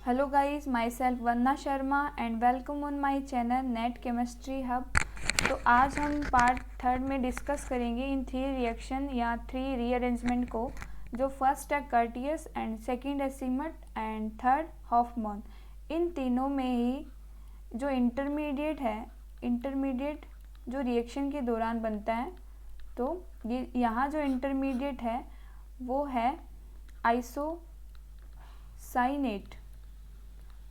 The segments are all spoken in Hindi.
Hello guys, myself Vandana Sharma and welcome on my channel net chemistry hub. तो आज हम पार्ट थर्ड में डिस्कस करेंगे इन थ्री रिएक्शन या थ्री रीअरेंजमेंट को, जो फर्स्ट है कर्टियस एंड सेकंड है सिमट एंड थर्ड हॉफमैन। इन तीनों में ही जो इंटरमीडिएट जो रिएक्शन के दौरान बनता है, तो ये यहाँ जो इंटरमीडिएट है वो है आइसोसाइनेट।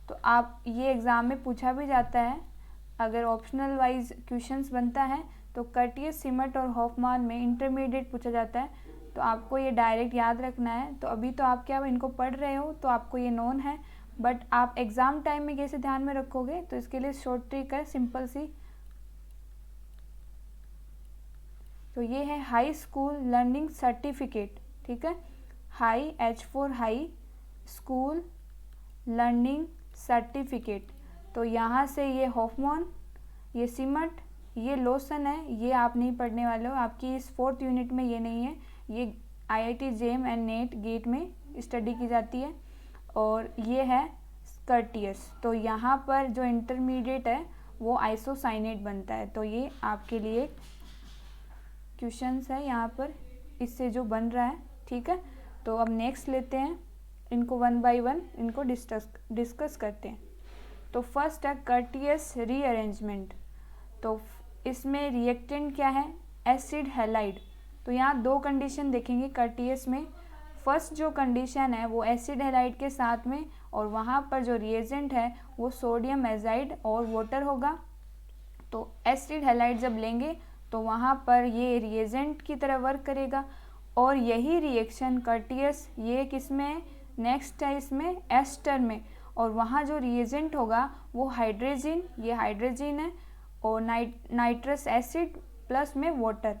तो आप ये एग्ज़ाम में पूछा भी जाता है, अगर ऑप्शनल वाइज क्वेश्चंस बनता है तो कर्टियस, सिमट और हॉफमैन में इंटरमीडिएट पूछा जाता है। तो आपको ये डायरेक्ट याद रखना है। तो अभी तो आप क्या इनको पढ़ रहे हो तो आपको ये नोन है, बट आप एग्ज़ाम टाइम में कैसे ध्यान में रखोगे, तो इसके लिए शॉर्ट ट्रिक है, सिंपल सी। तो ये है हाई स्कूल लर्निंग सर्टिफिकेट, ठीक है, high H for high school learning certificate. तो यहाँ से ये हॉफमैन, ये सिमट, ये लोसन है, ये आप नहीं पढ़ने वाले हो, आपकी इस 4th यूनिट में ये नहीं है, ये IIT JAM and NET GATE में स्टडी की जाती है। और ये है कर्टियस। तो यहाँ पर जो इंटरमीडिएट है वो आइसोसाइनेट बनता है। तो ये आपके लिए क्वेश्चंस है यहाँ पर इससे जो बन रहा है, ठीक है। तो अब नेक्स्ट लेते हैं, इनको वन बाय वन इनको डिस्कस करते हैं। तो फर्स्ट है कर्टियस रीअरेंजमेंट। तो इसमें रिएक्टेंट क्या है, एसिड हैलाइड। तो यहाँ दो कंडीशन देखेंगे कर्टियस में। फर्स्ट जो कंडीशन है वो एसिड हैलाइड के साथ में, और वहाँ पर जो रिएजेंट है वो सोडियम एजाइड और वाटर होगा। तो एसिड हैलाइड जब लेंगे तो वहाँ पर ये रिएजेंट की तरह वर्क करेगा, और यही रिएक्शन कर्टियस ये किस में है, नेक्स्ट है इसमें एस्टर में, और वहाँ जो रिएजेंट होगा वो हाइड्रोजन, ये हाइड्रोजन है, और नाइट्रस एसिड प्लस में वाटर।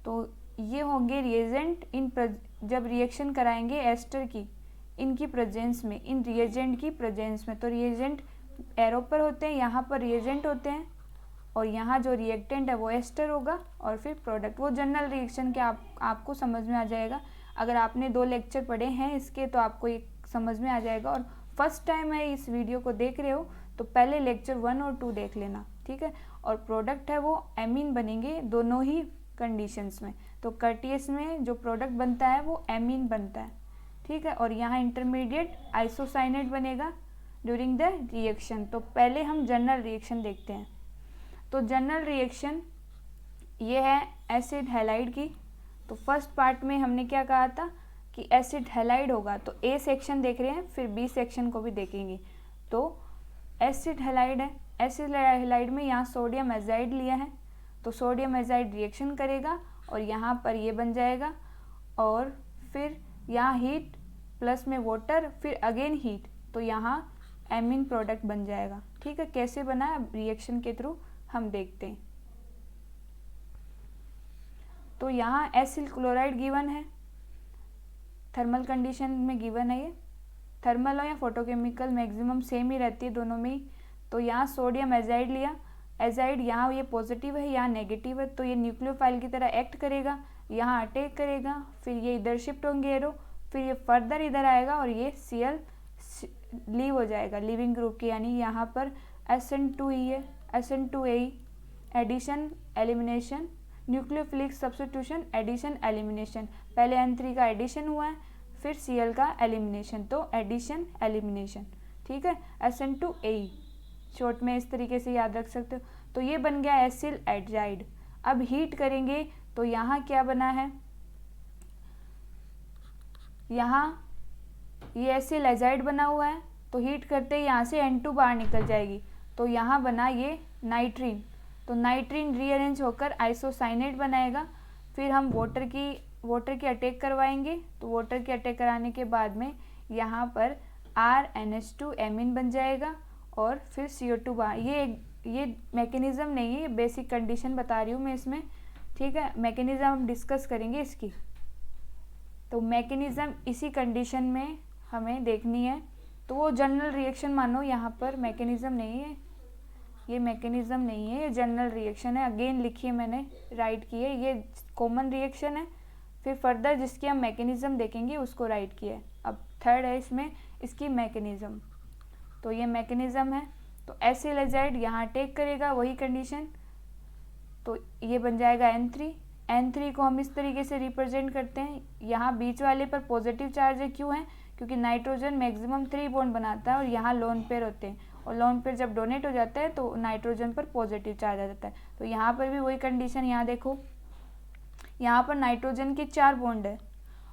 तो ये होंगे रिएजेंट जब रिएक्शन कराएंगे एस्टर की, इनकी प्रेजेंस में, इन रिएजेंट की प्रेजेंस में। तो रिएजेंट एरो पर होते हैं, यहाँ पर रिएजेंट होते हैं, और यहाँ जो रिएक्टेंट है वो एस्टर होगा, और फिर प्रोडक्ट। वो जनरल रिएक्शन के आपको समझ में आ जाएगा। अगर आपने 2 लेक्चर पढ़े हैं इसके तो आपको ये समझ में आ जाएगा। और फर्स्ट टाइम है इस वीडियो को देख रहे हो तो पहले लेक्चर 1 और 2 देख लेना, ठीक है। और प्रोडक्ट है वो एमीन बनेंगे दोनों ही कंडीशंस में। तो कर्टियस में जो प्रोडक्ट बनता है वो एमीन बनता है, ठीक है। और यहाँ इंटरमीडिएट आइसोसाइनेट बनेगा ड्यूरिंग द रिएक्शन। तो पहले हम जनरल रिएक्शन देखते हैं। तो जनरल रिएक्शन ये है एसिड हैलाइड की। तो फर्स्ट पार्ट में हमने क्या कहा था कि एसिड हैलाइड होगा, तो ए सेक्शन देख रहे हैं, फिर बी सेक्शन को भी देखेंगे। तो एसिड हैलाइड है, एसिड हैलाइड में यहाँ सोडियम एजाइड लिया है, तो सोडियम एजाइड रिएक्शन करेगा और यहाँ पर ये बन जाएगा, और फिर यहाँ हीट प्लस में वाटर, फिर अगेन हीट, तो यहाँ एमीन प्रोडक्ट बन जाएगा, ठीक है। कैसे बना है रिएक्शन के थ्रू हम देखते हैं। तो यहाँ एसिल क्लोराइड गिवन है, थर्मल कंडीशन में गिवन है, ये थर्मल हो या फोटोकेमिकल मैक्सिमम सेम ही रहती है दोनों में ही। तो यहाँ सोडियम एजाइड लिया, एजाइड यहाँ ये पॉजिटिव है, यहाँ नेगेटिव है, तो ये न्यूक्लियोफाइल की तरह एक्ट करेगा, यहाँ अटैक करेगा, फिर ये इधर शिफ्ट होंगे एरो, फिर ये फर्दर इधर आएगा और ये Cl लीव हो जाएगा लिविंग ग्रुप की, यानी यहाँ पर SN2E है, SN2A addition elimination, nucleophilic substitution, addition elimination. पहले N3 का एडिशन हुआ है, फिर Cl का एलिमिनेशन, तो एडिशन एलिमिनेशन, ठीक है। SN2A शॉर्ट में इस तरीके से याद रख सकते हो। तो ये बन गया एसिल एजाइड। अब हीट करेंगे तो यहाँ क्या बना है, यहाँ ये एसिल एजाइड बना हुआ है, तो हीट करते ही यहाँ से N2 बाहर निकल जाएगी, तो यहाँ बना ये नाइट्रीन। तो नाइट्रीन रीअरेंज होकर आइसोसाइनेट बनाएगा। फिर हम वाटर की अटैक करवाएंगे, तो वाटर की अटैक कराने के बाद में यहाँ पर RNH2 एमीन बन जाएगा, और फिर CO2 बाहर। ये मैकेनिज्म नहीं है, ये बेसिक कंडीशन बता रही हूँ मैं इसमें, ठीक है। मैकेनिज्म हम डिस्कस करेंगे इसकी। तो मैकेनिज्म इसी कंडीशन में हमें देखनी है। तो वो जनरल रिएक्शन मानो, यहाँ पर मैकेनिज्म नहीं है, ये मैकेनिज्म नहीं है, ये जनरल रिएक्शन है। अगेन लिखिए, मैंने राइट किए, ये कॉमन रिएक्शन है, फिर फर्दर जिसकी हम मैकेनिज्म देखेंगे उसको राइट किया है। अब थर्ड है इसमें इसकी मैकेनिज्म। तो ये मैकेनिज्म है। तो एसिल एजाइड यहाँ अटैक करेगा, वही कंडीशन, तो ये बन जाएगा N3। N3 को हम इस तरीके से रिप्रेजेंट करते हैं, यहाँ बीच वाले पर पॉजिटिव चार्ज है, क्यों है, क्योंकि नाइट्रोजन मैक्सिमम 3 बॉन्ड बनाता है और यहाँ लोन पेयर होते हैं, और लोन पेयर जब डोनेट हो जाता है तो नाइट्रोजन पर पॉजिटिव चार्ज आ जाता है। तो यहाँ पर भी वही कंडीशन, यहाँ देखो, यहाँ पर नाइट्रोजन के 4 बॉन्ड है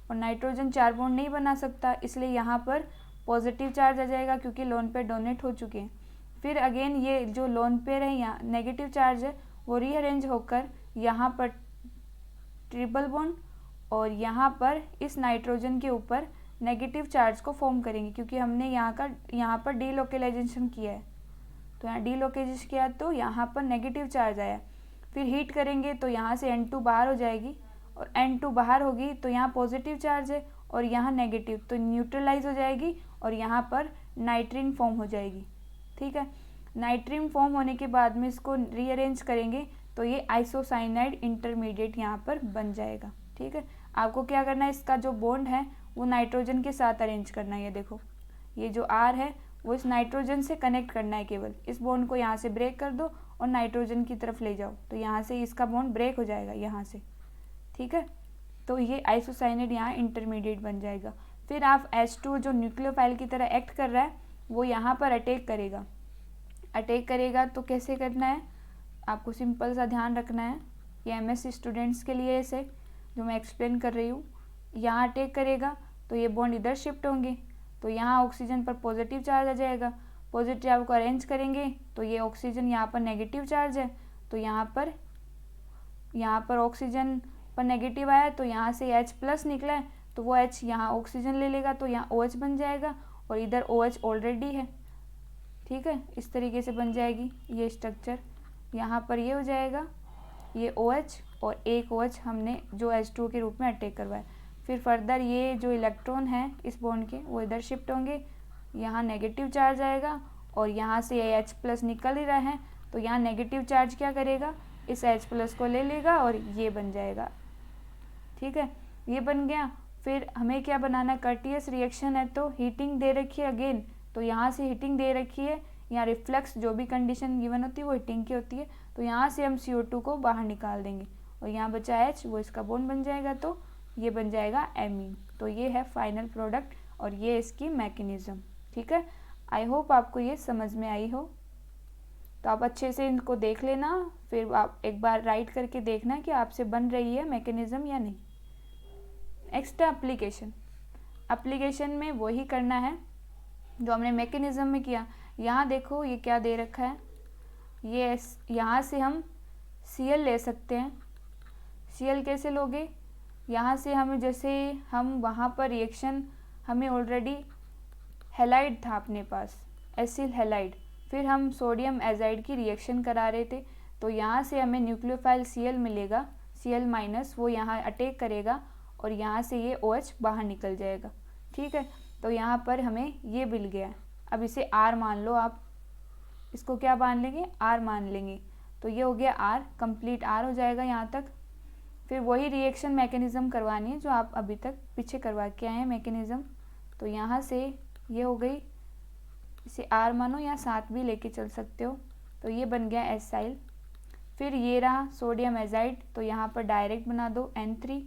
और नाइट्रोजन 4 बॉन्ड नहीं बना सकता, इसलिए यहाँ पर पॉजिटिव चार्ज आ जाएगा क्योंकि लोन पेयर डोनेट हो चुके हैं। फिर अगेन ये जो लोन पेयर है यहाँ नेगेटिव चार्ज है, वो रीअरेंज होकर यहाँ पर ट्रिपल बॉन्ड और यहाँ पर इस नाइट्रोजन के ऊपर नेगेटिव चार्ज को फॉर्म करेंगे, क्योंकि हमने यहाँ पर डीलोकेलाइजेशन किया है। तो यहाँ डीलोकेलाइजेशन किया तो यहाँ पर नेगेटिव चार्ज आया। फिर हीट करेंगे तो यहाँ से N2 बाहर हो जाएगी, और N2 बाहर होगी तो यहाँ पॉजिटिव चार्ज है और यहाँ नेगेटिव, तो न्यूट्रलाइज हो जाएगी और यहाँ पर नाइट्रीन फॉर्म हो जाएगी। ठीक है, नाइट्रीन फॉर्म होने के बाद में इसको रीअरेंज करेंगे तो ये आइसोसाइनाइड इंटरमीडिएट यहाँ पर बन जाएगा। ठीक है, आपको क्या करना है, इसका जो बॉन्ड है वो नाइट्रोजन के साथ अरेंज करना है। ये देखो, ये जो R है वो इस नाइट्रोजन से कनेक्ट करना है, केवल इस बॉन्ड को यहाँ से ब्रेक कर दो और नाइट्रोजन की तरफ ले जाओ, तो यहाँ से इसका बॉन्ड ब्रेक हो जाएगा यहाँ से। ठीक है, तो ये आइसोसाइनाइड यहाँ इंटरमीडिएट बन जाएगा। फिर आप H2 जो न्यूक्लियोफाइल की तरह एक्ट कर रहा है वो यहाँ पर अटैक करेगा। अटैक करेगा तो कैसे करना है, आपको सिंपल सा ध्यान रखना है, ये MSc स्टूडेंट्स के लिए ऐसे जो मैं एक्सप्लेन कर रही हूँ। यहाँ अटैक करेगा तो ये बॉन्ड इधर शिफ्ट होंगे, तो यहाँ ऑक्सीजन पर पॉजिटिव चार्ज आ जाएगा। पॉजिटिव चार्ज को अरेंज करेंगे तो ये ऑक्सीजन यहाँ पर नेगेटिव चार्ज है, तो यहाँ पर ऑक्सीजन पर नेगेटिव आया तो यहाँ से H+ निकला है, तो वो H यहाँ ऑक्सीजन ले लेगा तो यहाँ OH बन जाएगा और इधर OH ऑलरेडी है। ठीक है, इस तरीके से बन जाएगी ये स्ट्रक्चर। यहाँ पर ये हो जाएगा, ये OH और एक OH हमने जो H2 के रूप में अटैक करवाया। फिर फर्दर ये जो इलेक्ट्रॉन है इस बॉन्ड के वो इधर शिफ्ट होंगे, यहाँ नेगेटिव चार्ज आएगा और यहाँ से ये H+ निकल ही रहा है, तो यहाँ नेगेटिव चार्ज क्या करेगा, इस H+ को ले लेगा और ये बन जाएगा। ठीक है, ये बन गया। फिर हमें क्या बनाना है, कर्टियस रिएक्शन है तो हीटिंग दे रखी है अगेन, तो यहाँ से हीटिंग दे रखी है, यहाँ रिफ्लेक्स जो भी कंडीशन गिवन होती है वो हीटिंग की होती है, तो यहाँ से हम CO2 को बाहर निकाल देंगे और यहाँ बचा H, वो इसका बॉन्ड बन जाएगा, तो ये बन जाएगा एमीन। तो ये है फाइनल प्रोडक्ट और ये इसकी मैकेनिज्म। ठीक है, आई होप आपको ये समझ में आई हो। तो आप अच्छे से इनको देख लेना, फिर आप एक बार राइट करके देखना कि आपसे बन रही है मैकेनिज्म या नहीं। नेक्स्ट है एप्लीकेशन। एप्लीकेशन में वही करना है जो हमने मैकेनिज्म में किया। यहाँ देखो ये क्या दे रखा है, ये यहाँ से हम Cl ले सकते हैं। Cl कैसे लोगे, यहाँ से हमें जैसे हम वहाँ पर रिएक्शन हमें ऑलरेडी हैलाइड था अपने पास, एसिल हैलाइड, फिर हम सोडियम एजाइड की रिएक्शन करा रहे थे, तो यहाँ से हमें न्यूक्लियोफाइल Cl मिलेगा, Cl-, वो यहाँ अटैक करेगा और यहाँ से ये OH बाहर निकल जाएगा। ठीक है, तो यहाँ पर हमें ये मिल गया। अब इसे R मान लो, आप इसको क्या मान लेंगे, R मान लेंगे, तो ये हो गया R, कंप्लीट R हो जाएगा यहाँ तक। फिर वही रिएक्शन मैकेनिज्म करवानी है जो आप अभी तक पीछे करवा के आए हैं मैकेनिज्म, तो यहाँ से ये हो गई, इसे R मानो या 7 भी लेके चल सकते हो, तो ये बन गया एसाइल। फिर ये रहा सोडियम एजाइड, तो यहाँ पर डायरेक्ट बना दो N3,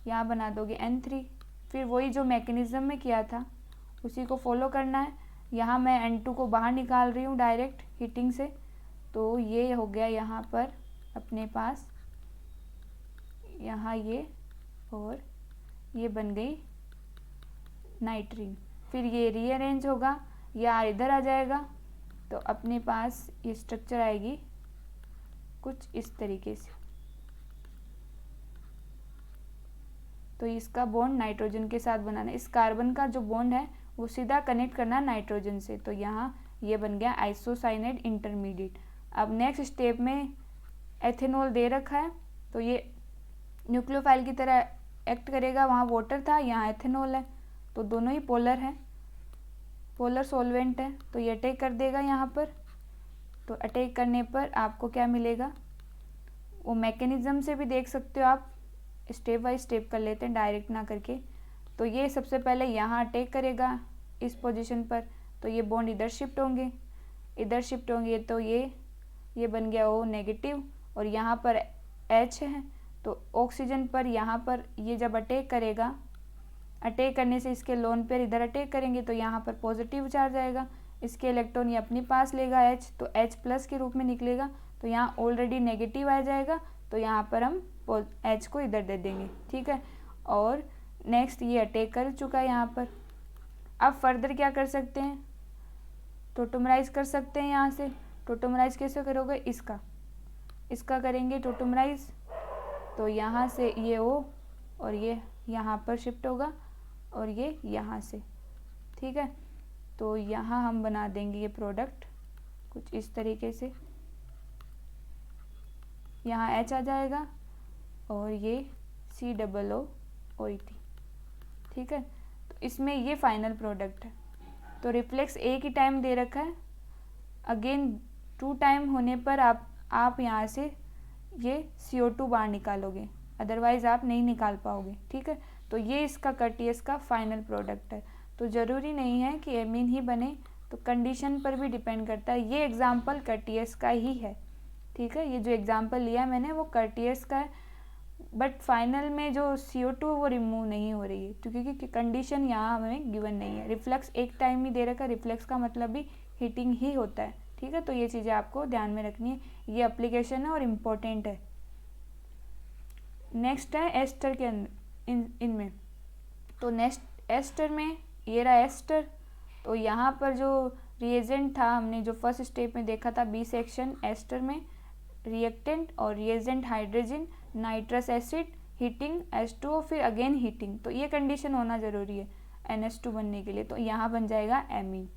यहाँ बना दोगे N3। फिर वही जो मैकेनिज्म में किया था उसी को फॉलो करना है। यहाँ मैं N2 को बाहर निकाल रही हूँ डायरेक्ट हीटिंग से, तो ये हो गया यहाँ पर अपने पास, यहाँ ये, और ये बन गई नाइट्रीन। फिर ये रीअरेंज होगा, या इधर आ जाएगा, तो अपने पास ये स्ट्रक्चर आएगी कुछ इस तरीके से। तो इसका बॉन्ड नाइट्रोजन के साथ बनाना है, इस कार्बन का जो बॉन्ड है वो सीधा कनेक्ट करना है नाइट्रोजन से, तो यहाँ ये बन गया आइसोसाइनाइड इंटरमीडिएट। अब नेक्स्ट स्टेप में एथेनॉल दे रखा है, तो ये न्यूक्लियोफाइल की तरह एक्ट करेगा, वहाँ वाटर था, यहाँ एथेनॉल है, तो दोनों ही पोलर हैं, पोलर सॉल्वेंट है, तो ये अटैक कर देगा यहाँ पर। तो अटैक करने पर आपको क्या मिलेगा, वो मैकेनिज्म से भी देख सकते हो आप, स्टेप बाय स्टेप कर लेते हैं डायरेक्ट ना करके। तो ये सबसे पहले यहाँ अटैक करेगा इस पोजीशन पर, तो ये बॉन्ड इधर शिफ्ट होंगे, तो ये बन गया O नेगेटिव, और यहाँ पर H है, तो ऑक्सीजन पर यहाँ पर ये जब अटैक करेगा, अटैक करने से इसके लोन पेयर इधर अटैक करेंगे तो यहाँ पर पॉजिटिव चार्ज आएगा, इसके इलेक्ट्रॉन ये अपने पास लेगा H, तो H प्लस के रूप में निकलेगा, तो यहाँ ऑलरेडी नेगेटिव आ जाएगा, तो यहाँ पर हम H को इधर दे देंगे, ठीक है। और नेक्स्ट ये अटैक कर चुका है यहाँ पर। अब फर्दर क्या कर सकते हैं, टोटोमराइज कर सकते हैं। यहाँ से टोटोमराइज कैसे करोगे, इसका करेंगे टोटोमराइज, तो यहाँ से ये O और ये यहाँ पर शिफ्ट होगा और ये यहाँ से, ठीक है। तो यहाँ हम बना देंगे ये प्रोडक्ट कुछ इस तरीके से, यहाँ H आ जाएगा और ये COOOT, ठीक है। तो इसमें ये फाइनल प्रोडक्ट है। तो रिफ्लेक्स एक ही टाइम दे रखा है, अगेन 2 टाइम होने पर आप यहाँ से ये CO2 बाहर निकालोगे, अदरवाइज आप नहीं निकाल पाओगे, ठीक है। तो ये इसका कर्टियस का फाइनल प्रोडक्ट है। तो ज़रूरी नहीं है कि एमीन ही बने, तो कंडीशन पर भी डिपेंड करता है। ये एग्जाम्पल कर्टियस का ही है, ठीक है। ये जो एग्जाम्पल लिया मैंने वो कर्टियस का है, बट फाइनल में जो CO2 वो रिमूव नहीं हो रही है क्योंकि कंडीशन यहाँ हमें गिवन नहीं है। रिफ्लेक्स एक टाइम ही दे रखा, रिफ्लेक्स का मतलब भी हीटिंग ही होता है, ठीक है। तो ये चीज़ें आपको ध्यान में रखनी है, ये एप्लीकेशन है और इम्पोर्टेंट है। नेक्स्ट है एस्टर के अंदर इनमें, तो नेक्स्ट एस्टर में ये रहा एस्टर। तो यहाँ पर जो रिएजेंट था हमने जो फर्स्ट स्टेप में देखा था बी सेक्शन एस्टर में, रिएक्टेंट और reagent hydrogen, nitrous acid, heating H2O, फिर अगेन हीटिंग। तो ये कंडीशन होना ज़रूरी है NH2 बनने के लिए। तो यहाँ बन जाएगा एमीन।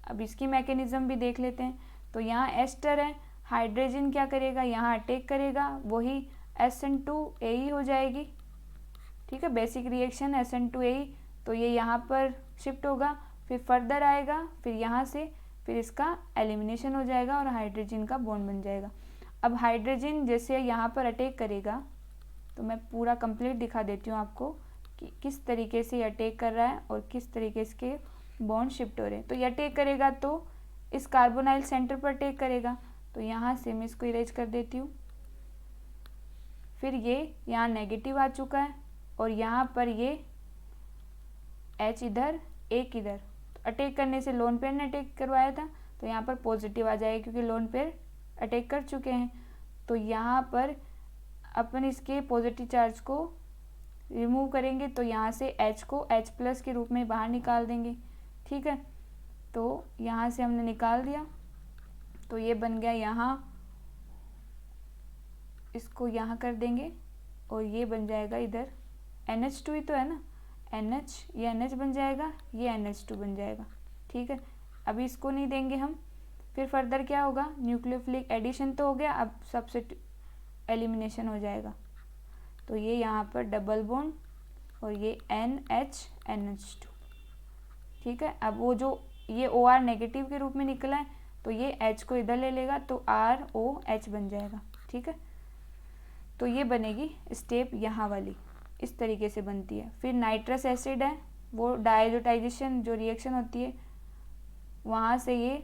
अब इसकी मैकेनिज्म भी देख लेते हैं। तो यहाँ एस्टर है, हाइड्रोजन क्या करेगा, यहाँ अटैक करेगा, वही SN2AE हो जाएगी, ठीक है। बेसिक रिएक्शन SN2AE, तो ये यहाँ पर शिफ्ट होगा, फिर फर्दर आएगा, फिर यहाँ से फिर इसका एलिमिनेशन हो जाएगा और हाइड्रोजन का बॉन्ड बन जाएगा। अब हाइड्रोजन जैसे यहाँ पर अटैक करेगा, तो मैं पूरा कंप्लीट दिखा देती हूँ आपको कि किस तरीके से ये अटैक कर रहा है और किस तरीके से के बॉन्ड शिफ्ट हो रहे हैं। तो ये अटैक करेगा तो इस कार्बोनाइल सेंटर पर अटैक करेगा, तो यहाँ से मैं इसको इरेज कर देती हूँ। फिर ये यहाँ नेगेटिव आ चुका है और यहाँ पर ये H इधर, एक इधर, तो अटैक करने से लोन पेयर ने अटैक करवाया था, तो यहाँ पर पॉजिटिव आ जाएगा क्योंकि लोन पेयर अटैक कर चुके हैं। तो यहाँ पर अपन इसके पॉजिटिव चार्ज को रिमूव करेंगे, तो यहाँ से H को H प्लस के रूप में बाहर निकाल देंगे, ठीक है। तो यहाँ से हमने निकाल दिया, तो ये बन गया यहाँ, इसको यहाँ कर देंगे और ये बन जाएगा इधर NH2 ही तो है ना, NH, ये NH बन जाएगा, ये NH2 बन जाएगा, ठीक है। अभी इसको नहीं देंगे हम। फिर फर्दर क्या होगा, न्यूक्लियोफिलिक एडिशन तो हो गया, अब सबसे एलिमिनेशन हो जाएगा। तो ये यहाँ पर डबल बॉन्ड और ये NH NH2, ठीक है। अब वो जो ये OR नेगेटिव के रूप में निकला है, तो ये H को इधर ले लेगा, तो ROH बन जाएगा, ठीक है। तो ये बनेगी स्टेप यहाँ वाली, इस तरीके से बनती है। फिर नाइट्रस एसिड है, वो डायजोटाइजेशन जो रिएक्शन होती है वहाँ से ये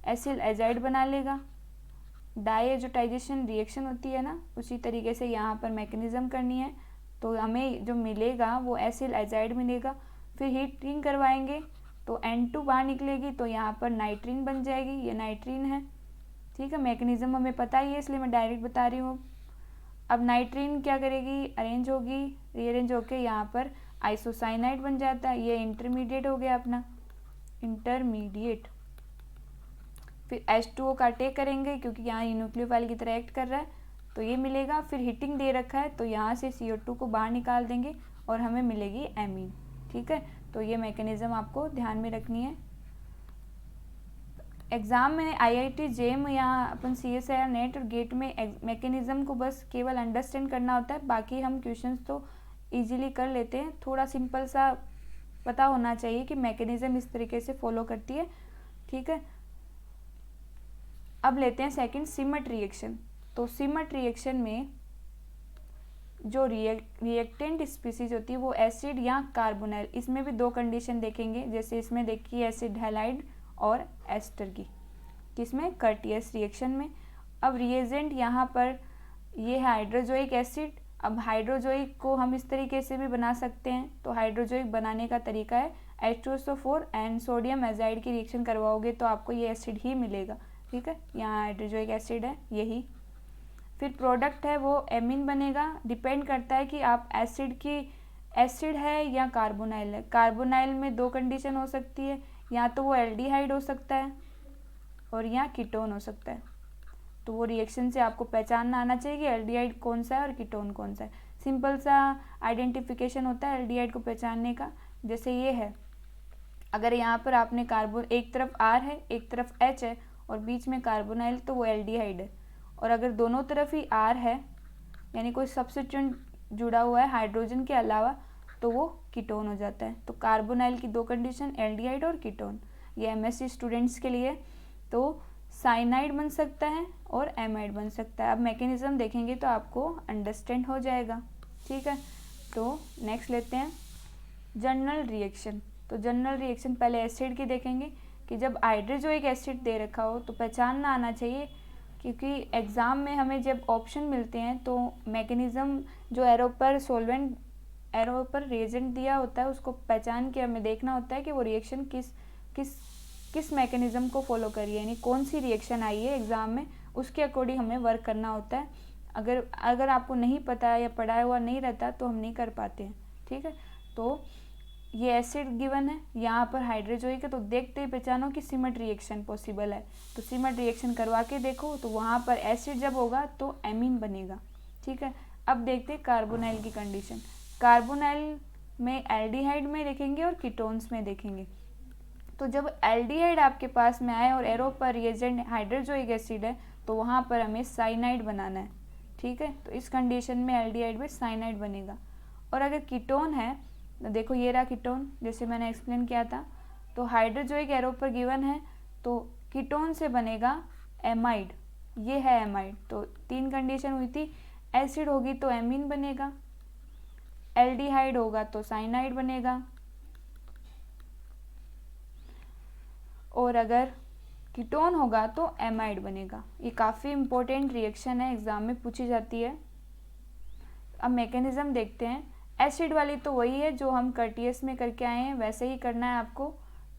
एसिल एजाइड बना लेगा। डायजोटाइजेशन रिएक्शन होती है ना, उसी तरीके से यहाँ पर मैकेनिज्म करनी है, तो हमें जो मिलेगा वो एसिल एजाइड मिलेगा। फिर हीटिंग करवाएंगे तो N2 बाहर निकलेगी, तो यहाँ पर नाइट्रीन बन जाएगी, ये नाइट्रीन है, ठीक है। मैकेनिज्म हमें पता ही है इसलिए मैं डायरेक्ट बता रही हूँ। अब नाइट्रीन क्या करेगी, अरेंज होगी, रीअरेंज होके यहाँ पर आइसोसाइनाइड बन जाता है, ये इंटरमीडिएट हो गया अपना, इंटरमीडिएट। फिर H2O का अटैक करेंगे क्योंकि यहाँ ये न्यूक्लियोफाइल की तरह एक्ट कर रहा है, तो ये मिलेगा। फिर हीटिंग दे रखा है, तो यहाँ से CO2 को बाहर निकाल देंगे और हमें मिलेगी एमीन, ठीक है। तो ये मैकेनिज्म आपको ध्यान में रखनी है। एग्ज़ाम में IIT JEM यहाँ अपन CSIR नेट और गेट में मैकेनिज्म को बस केवल अंडरस्टैंड करना होता है, बाकी हम क्वेश्चंस तो इजीली कर लेते हैं। थोड़ा सिंपल सा पता होना चाहिए कि मैकेनिज्म इस तरीके से फॉलो करती है, ठीक है। अब लेते हैं सेकंड सिमट रिएक्शन। तो सिमट रिएक्शन में जो रिएक्टेंट स्पीसीज होती है वो एसिड या कार्बोनाइल, इसमें भी दो कंडीशन देखेंगे। जैसे इसमें देखिए एसिड हैलाइड और एस्टर की, किसमें, कर्टियस रिएक्शन में। अब रिएजेंट यहाँ पर ये है हाइड्रोजोइक एसिड। अब हाइड्रोजोइक को हम इस तरीके से भी बना सकते हैं, तो हाइड्रोजोइक बनाने का तरीका है H2SO4 एंड सोडियम एजाइड की रिएक्शन करवाओगे तो आपको ये एसिड ही मिलेगा, ठीक है। यहाँ हाइड्रोजोइक एसिड है यही। फिर प्रोडक्ट है वो एमीन बनेगा। डिपेंड करता है कि आप एसिड है या कार्बोनाइल है। कार्बोनाइल में दो कंडीशन हो सकती है, या तो वो एल्डिहाइड हो सकता है और या कीटोन हो सकता है। तो वो रिएक्शन से आपको पहचानना आना चाहिए कि एल्डिहाइड कौन सा है और कीटोन कौन सा है। सिंपल सा आइडेंटिफिकेशन होता है एल्डिहाइड को पहचानने का। जैसे ये है, अगर यहाँ पर आपने कार्बन, एक तरफ R है एक तरफ H है और बीच में कार्बोनाइल, तो वो एल्डिहाइड है। और अगर दोनों तरफ ही R है, यानी कोई सब्स्टिट्यूएंट जुड़ा हुआ है हाइड्रोजन के अलावा, तो वो कीटोन हो जाता है। तो कार्बोनाइल की दो कंडीशन, एल्डिहाइड और कीटोन। ये MSc स्टूडेंट्स के लिए। तो साइनाइड बन सकता है और एमाइड बन सकता है। अब मैकेनिज्म देखेंगे तो आपको अंडरस्टैंड हो जाएगा, ठीक है। तो नेक्स्ट लेते हैं जनरल रिएक्शन। तो जनरल रिएक्शन पहले एसिड की देखेंगे कि जब हाइड्रोजोइक एसिड दे रखा हो तो पहचानना आना चाहिए, क्योंकि एग्ज़ाम में हमें जब ऑप्शन मिलते हैं तो मैकेनिज़्म जो एरो पर रिएजेंट दिया होता है उसको पहचान के हमें देखना होता है कि वो रिएक्शन किस मैकेनिज़्म को फॉलो करिए, यानी कौन सी रिएक्शन आई है एग्ज़ाम में, उसके अकॉर्डिंग हमें वर्क करना होता है। अगर आपको नहीं पता है या पढ़ाया हुआ नहीं रहता तो हम नहीं कर पाते हैं, ठीक है। तो ये एसिड गिवन है, यहाँ पर हाइड्रोजोइक है, तो देखते ही पहचानो कि सिमट रिएक्शन पॉसिबल है। तो सिमट रिएक्शन करवा के देखो, तो वहाँ पर एसिड जब होगा तो एमीन बनेगा, ठीक है। अब देखते हैं कार्बोनाइल की कंडीशन। कार्बोनाइल में एल्डिहाइड में देखेंगे और कीटोन्स में देखेंगे। तो जब एल्डिहाइड आपके पास में आए और एरो पर रिएजेंट हाइड्रोजोइक एसिड है तो वहाँ पर हमें साइनाइड बनाना है, ठीक है। तो इस कंडीशन में एल्डिहाइड में साइनाइड बनेगा। और अगर कीटोन है तो देखो ये रहा कीटोन, जैसे मैंने एक्सप्लेन किया था। तो हाइड्रोजोइक एरो पर गिवन है तो कीटोन से बनेगा एमाइड, ये है एमाइड। तो तीन कंडीशन हुई थी, एसिड होगी तो एमीन बनेगा, एल्डिहाइड होगा तो साइनाइड बनेगा, और अगर कीटोन होगा तो एमाइड बनेगा। ये काफ़ी इंपॉर्टेंट रिएक्शन है, एग्जाम में पूछी जाती है। अब मैकेनिज्म देखते हैं। एसिड वाली तो वही है जो हम कर्टियस में करके आए हैं, वैसे ही करना है आपको।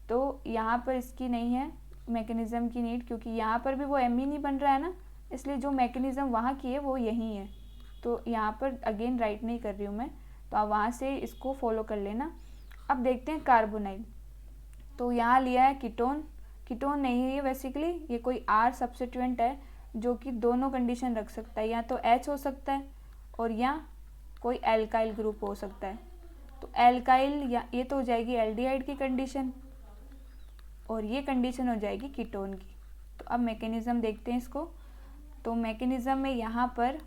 तो यहाँ पर इसकी नहीं है मैकेनिज्म की नीड, क्योंकि यहाँ पर भी वो एमीन ही बन रहा है ना, इसलिए जो मैकेनिज्म वहाँ की है वो यही है। तो यहाँ पर अगेन राइट नहीं कर रही हूँ मैं, तो आप वहाँ से इसको फॉलो कर लेना। अब देखते हैं कार्बोनाइल। तो यहाँ लिया है कीटोन नहीं है ये, बेसिकली ये कोई R सब्स्टिट्यूएंट है जो कि दोनों कंडीशन रख सकता है, या तो H हो सकता है और या कोई एल्काइल ग्रुप हो सकता है। तो एल्काइल या ये तो हो जाएगी एल्डिहाइड की कंडीशन, और ये कंडीशन हो जाएगी कीटोन की। तो अब मैकेनिज्म देखते हैं इसको। तो मैकेनिज्म में यहाँ पर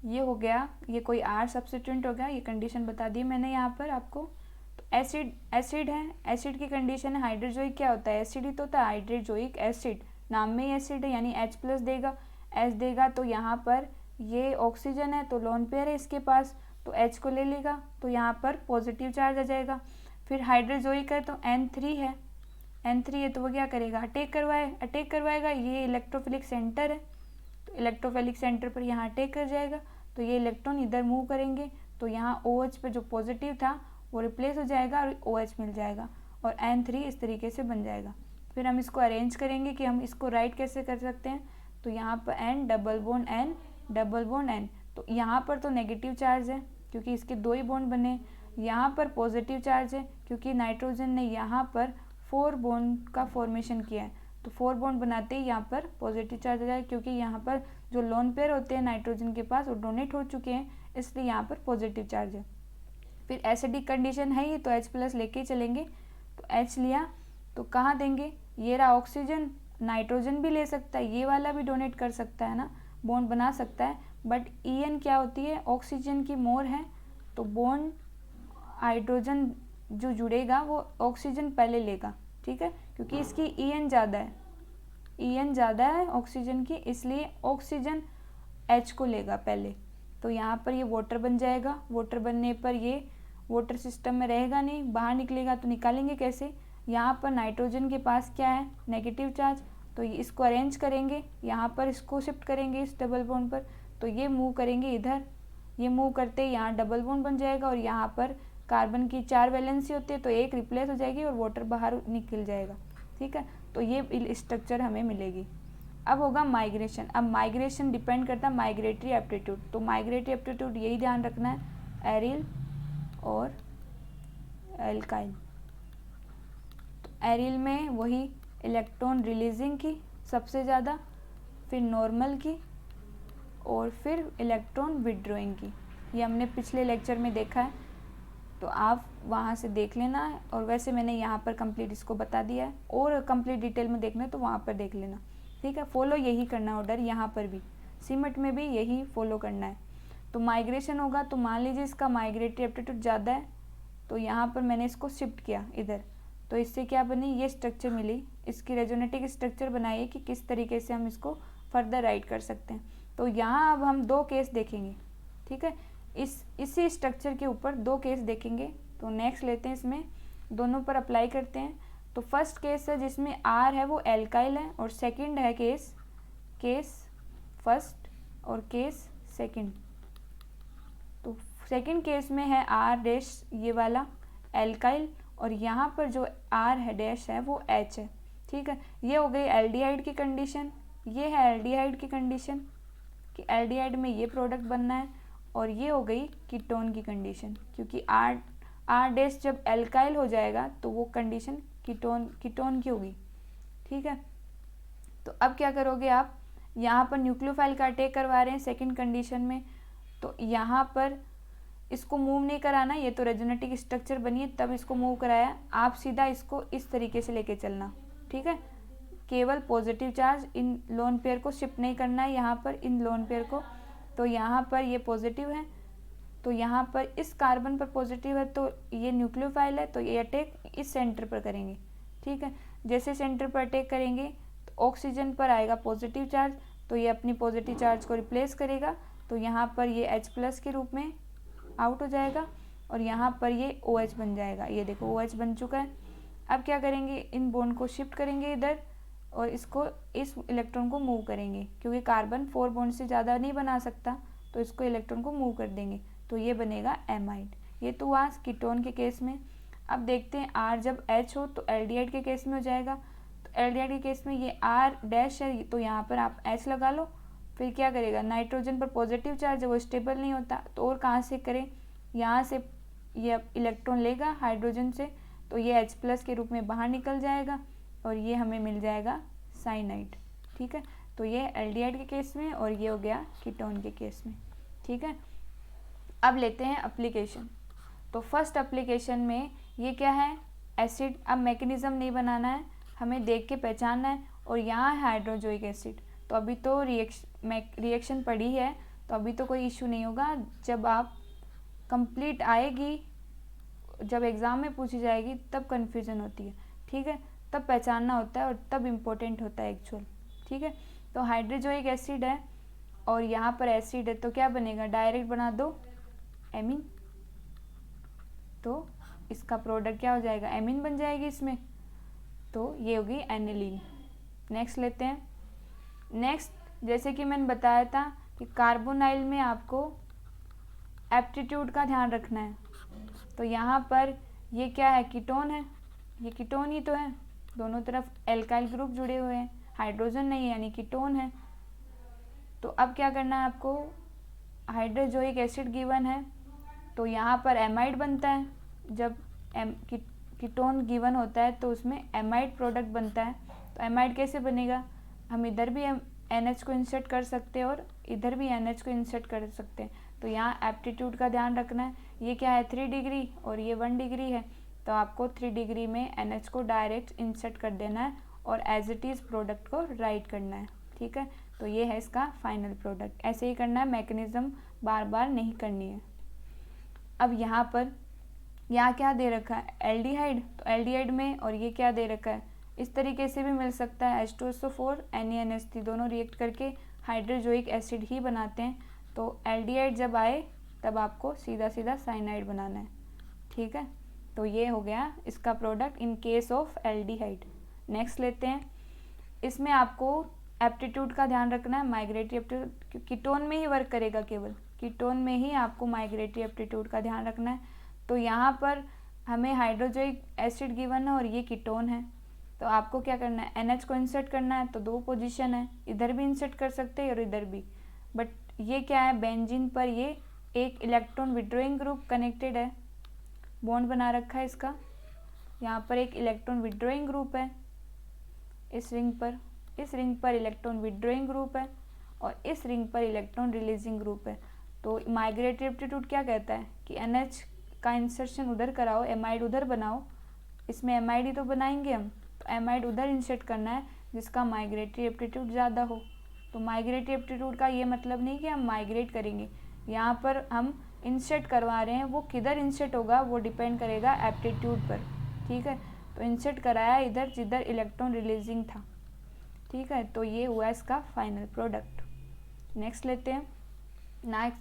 ये हो गया, ये कोई R सब्स्टिट्यूएंट हो गया, ये कंडीशन बता दी मैंने यहाँ पर आपको। तो एसिड है, एसिड की कंडीशन है। हाइड्रोजोइक क्या होता है, एसिड ही तो होता है, हाइड्रोजोइक एसिड, नाम में ही एसिड है, यानी H+ देगा, H देगा। तो यहाँ पर ये ऑक्सीजन है तो लोन पेयर है इसके पास, तो H को ले लेगा, तो यहाँ पर पॉजिटिव चार्ज आ जाएगा। फिर हाइड्रोजोइक है तो N3 है, N3 है तो वो क्या करेगा, अटैक करवाएगा। ये इलेक्ट्रोफिलिक सेंटर है, तो इलेक्ट्रोफिलिक सेंटर पर यहाँ अटैक कर जाएगा, तो ये इलेक्ट्रॉन इधर मूव करेंगे, तो यहाँ OH पे जो पॉजिटिव था वो रिप्लेस हो जाएगा और OH मिल जाएगा, और N3 इस तरीके से बन जाएगा। फिर हम इसको अरेंज करेंगे कि हम इसको राइट कैसे कर सकते हैं। तो यहाँ पर N डबल बॉन्ड N, तो यहाँ पर तो नेगेटिव चार्ज है क्योंकि इसके दो ही बॉन्ड बने। यहाँ पर पॉजिटिव चार्ज है क्योंकि नाइट्रोजन ने यहाँ पर 4 बॉन्ड का फॉर्मेशन किया है, तो 4 बॉन्ड बनाते ही यहाँ पर पॉजिटिव चार्ज आ जाएगा, क्योंकि यहाँ पर जो लोन पेयर होते हैं नाइट्रोजन के पास वो डोनेट हो चुके हैं, इसलिए यहाँ पर पॉजिटिव चार्ज है। फिर एसिडिक कंडीशन है ये, तो H+ लेके ही चलेंगे। तो H लिया तो कहाँ देंगे, ये रहा ऑक्सीजन, नाइट्रोजन भी ले सकता है, ये वाला भी डोनेट कर सकता है ना, बॉन्ड बना सकता है। बट En क्या होती है, ऑक्सीजन की मोर है, तो बॉन्ड हाइड्रोजन जो जुड़ेगा वो ऑक्सीजन पहले लेगा, ठीक है, क्योंकि इसकी En ज़्यादा है ऑक्सीजन की, इसलिए ऑक्सीजन H को लेगा पहले। तो यहाँ पर ये वाटर बन जाएगा। वाटर बनने पर ये वाटर सिस्टम में रहेगा नहीं, बाहर निकलेगा। तो निकालेंगे कैसे? यहाँ पर नाइट्रोजन के पास क्या है? Negative charge. तो ये इसको अरेंज करेंगे, यहाँ पर इसको शिफ्ट करेंगे इस डबल बॉन्ड पर, तो ये मूव करेंगे इधर। ये मूव करते यहाँ डबल बॉन्ड बन जाएगा और यहाँ पर कार्बन की 4 वैलेंसी होती है, तो एक रिप्लेस हो जाएगी और वाटर बाहर निकल जाएगा। ठीक है, तो ये स्ट्रक्चर हमें मिलेगी। अब होगा माइग्रेशन। अब माइग्रेशन डिपेंड करता है माइग्रेटरी एप्टीट्यूड। तो माइग्रेटरी एप्टीट्यूड यही ध्यान रखना है, एरिल और एल्काइल। तो एरिल में वही इलेक्ट्रॉन रिलीजिंग की सबसे ज़्यादा, फिर नॉर्मल की, और फिर इलेक्ट्रॉन विड्रॉइंग की। ये हमने पिछले लेक्चर में देखा है, तो आप वहाँ से देख लेना है। और वैसे मैंने यहाँ पर कंप्लीट इसको बता दिया है, और कंप्लीट डिटेल में देखना है तो वहाँ पर देख लेना। ठीक है, फॉलो यही करना ऑर्डर, यहाँ पर भी सीमेंट में भी यही फॉलो करना है। तो माइग्रेशन होगा, तो मान लीजिए इसका माइग्रेटरी एप्टीट्यूड ज़्यादा है, तो यहाँ पर मैंने इसको शिफ्ट किया इधर, तो इससे क्या बनी? ये स्ट्रक्चर मिली। इसकी रेजोनेटिक स्ट्रक्चर बनाइए कि किस तरीके से हम इसको फर्दर राइट कर सकते हैं। तो यहाँ अब हम 2 केस देखेंगे। ठीक है, इसी स्ट्रक्चर के ऊपर 2 केस देखेंगे। तो नेक्स्ट लेते हैं, इसमें दोनों पर अप्लाई करते हैं। तो फर्स्ट केस है जिसमें आर है वो एल्काइल है, और सेकंड है केस फर्स्ट और केस सेकंड। तो सेकंड केस में है आर डैश ये वाला एल्काइल, और यहाँ पर जो आर है डैश है वो एच है। ठीक है, ये हो गई एल्डिहाइड की कंडीशन। ये है एल्डिहाइड की कंडीशन कि एल्डिहाइड में ये प्रोडक्ट बनना है, और ये हो गई कीटोन की कंडीशन, क्योंकि आर डैश जब एल्काइल हो जाएगा तो वो कंडीशन कीटोन की होगी। ठीक है, तो अब क्या करोगे आप? यहाँ पर न्यूक्लियोफाइल का अटैक करवा रहे हैं सेकंड कंडीशन में, तो यहाँ पर इसको मूव नहीं कराना, ये तो रेजोनेटिक स्ट्रक्चर बनी है तब इसको मूव कराया। आप सीधा इसको इस तरीके से लेके चलना। ठीक है, केवल पॉजिटिव चार्ज, इन लोन पेयर को शिफ्ट नहीं करना है यहाँ पर, इन लोन पेयर को। तो यहाँ पर ये पॉजिटिव है, तो यहाँ पर इस कार्बन पर पॉजिटिव है, तो ये न्यूक्लियोफाइल है, तो ये अटैक इस सेंटर पर करेंगे। ठीक है, जैसे सेंटर पर अटैक करेंगे तो ऑक्सीजन पर आएगा पॉजिटिव चार्ज, तो ये अपनी पॉजिटिव चार्ज को रिप्लेस करेगा। तो यहाँ पर ये H+ के रूप में आउट हो जाएगा, और यहाँ पर ये OH बन जाएगा। ये देखो OH बन चुका है। अब क्या करेंगे? इन बॉन्ड को शिफ्ट करेंगे इधर, और इसको इस इलेक्ट्रॉन को मूव करेंगे, क्योंकि कार्बन 4 बॉन्ड से ज़्यादा नहीं बना सकता, तो इसको इलेक्ट्रॉन को मूव कर देंगे, तो ये बनेगा एमाइड। ये तो हुआ कीटोन के केस में। अब देखते हैं आर जब H हो तो एल्डिहाइड के केस में हो जाएगा। तो एल्डिहाइड के केस में ये आर डैश है, तो यहाँ पर आप H लगा लो। फिर क्या करेगा? नाइट्रोजन पर पॉजिटिव चार्ज है, वो स्टेबल नहीं होता, तो और कहाँ से करें? यहाँ से ये इलेक्ट्रॉन लेगा हाइड्रोजन से, तो ये H+ के रूप में बाहर निकल जाएगा, और ये हमें मिल जाएगा साइनाइड। ठीक है, तो ये एल्डिहाइड के केस में, और ये हो गया कीटोन के केस में। ठीक है, अब लेते हैं एप्लीकेशन। तो फर्स्ट एप्लीकेशन में ये क्या है? एसिड। अब मैकेनिज्म नहीं बनाना है, हमें देख के पहचानना है। और यहाँ है हाइड्रोजोइक एसिड, तो अभी तो रिएक्शन पड़ी है, तो अभी तो कोई इशू नहीं होगा। जब आप कंप्लीट आएगी, जब एग्ज़ाम में पूछी जाएगी तब कन्फ्यूज़न होती है। ठीक है, तब पहचानना होता है और तब इम्पोर्टेंट होता है एक्चुअल। ठीक है, तो हाइड्रोजोइक एसिड है और यहाँ पर एसिड है, तो क्या बनेगा? डायरेक्ट बना दो एमीन, तो इसका प्रोडक्ट क्या हो जाएगा? एमीन बन जाएगी इसमें, तो ये होगी एनिलीन। नेक्स्ट लेते हैं। नेक्स्ट, जैसे कि मैंने बताया था कि कार्बोनाइल में आपको एप्टीट्यूड का ध्यान रखना है। तो यहाँ पर ये क्या है? कीटोन है, ये कीटोन ही तो है, दोनों तरफ एल्काइल ग्रुप जुड़े हुए हैं, हाइड्रोजन नहीं है यानी कीटोन है। तो अब क्या करना है आपको? हाइड्रोजोइक एसिड गिवन है, तो यहाँ पर एमाइड बनता है। जब कीटोन गिवन होता है तो उसमें एमाइड प्रोडक्ट बनता है। तो एमाइड कैसे बनेगा? हम इधर भी NH को इंसर्ट कर सकते हैं और इधर भी NH को इंसर्ट कर सकते हैं। तो यहाँ एप्टीट्यूड का ध्यान रखना है। ये क्या है? 3 डिग्री और ये 1 डिग्री है, तो आपको 3 डिग्री में NH को डायरेक्ट इंसर्ट कर देना है और एज इट इज़ प्रोडक्ट को राइट करना है। ठीक है, तो ये है इसका फाइनल प्रोडक्ट। ऐसे ही करना है, मैकेनिज्म बार बार नहीं करनी है। अब यहाँ पर यहाँ क्या दे रखा है? एल्डिहाइड, तो एल्डिहाइड में, और ये क्या दे रखा है? इस तरीके से भी मिल सकता है, H2SO4 NaNH3 दोनों रिएक्ट करके हाइड्रोजोइक एसिड ही बनाते हैं। तो एल्डिहाइड जब आए तब आपको सीधा सीधा साइनाइड बनाना है, ठीक है। तो ये हो गया इसका product in case of aldehyde. Next लेते हैं, इसमें आपको एप्टीट्यूड का ध्यान रखना है, माइग्रेटरी एप्टीट्यूड कीटोन में ही वर्क करेगा, केवल कीटोन में ही आपको माइग्रेटरी एप्टीट्यूड का ध्यान रखना है। तो यहाँ पर हमें हाइड्रोजोइक एसिड गिवन है और ये कीटोन है, तो आपको क्या करना है, NH को इंसर्ट करना है। तो 2 पोजीशन है, इधर भी इंसर्ट कर सकते हैं और इधर भी, बट ये क्या है, बेंजीन पर ये एक इलेक्ट्रॉन विड्रॉइंग ग्रुप कनेक्टेड है, बॉन्ड बना रखा है इसका, यहाँ पर एक इलेक्ट्रॉन विड्रॉइंग ग्रुप है इस रिंग पर इलेक्ट्रॉन विड्रॉइंग ग्रुप है और इस रिंग पर इलेक्ट्रॉन रिलीजिंग ग्रुप है। तो माइग्रेटरी एप्टीट्यूड क्या कहता है कि NH का इंसर्शन उधर कराओ, एमाइड उधर बनाओ, इसमें एमाइड ही तो बनाएंगे हम, तो एमाइड उधर इंसर्ट करना है जिसका माइग्रेटरी एप्टीट्यूड ज़्यादा हो। तो माइग्रेटरी एप्टीट्यूड का ये मतलब नहीं कि हम माइग्रेट करेंगे, यहाँ पर हम इंसर्ट करवा रहे हैं, वो किधर इंसर्ट होगा वो डिपेंड करेगा एप्टीट्यूड पर, ठीक है। तो इंसर्ट कराया इधर जिधर इलेक्ट्रॉन रिलीजिंग था, ठीक है। तो ये हुआ इसका फाइनल प्रोडक्ट। नेक्स्ट लेते हैं,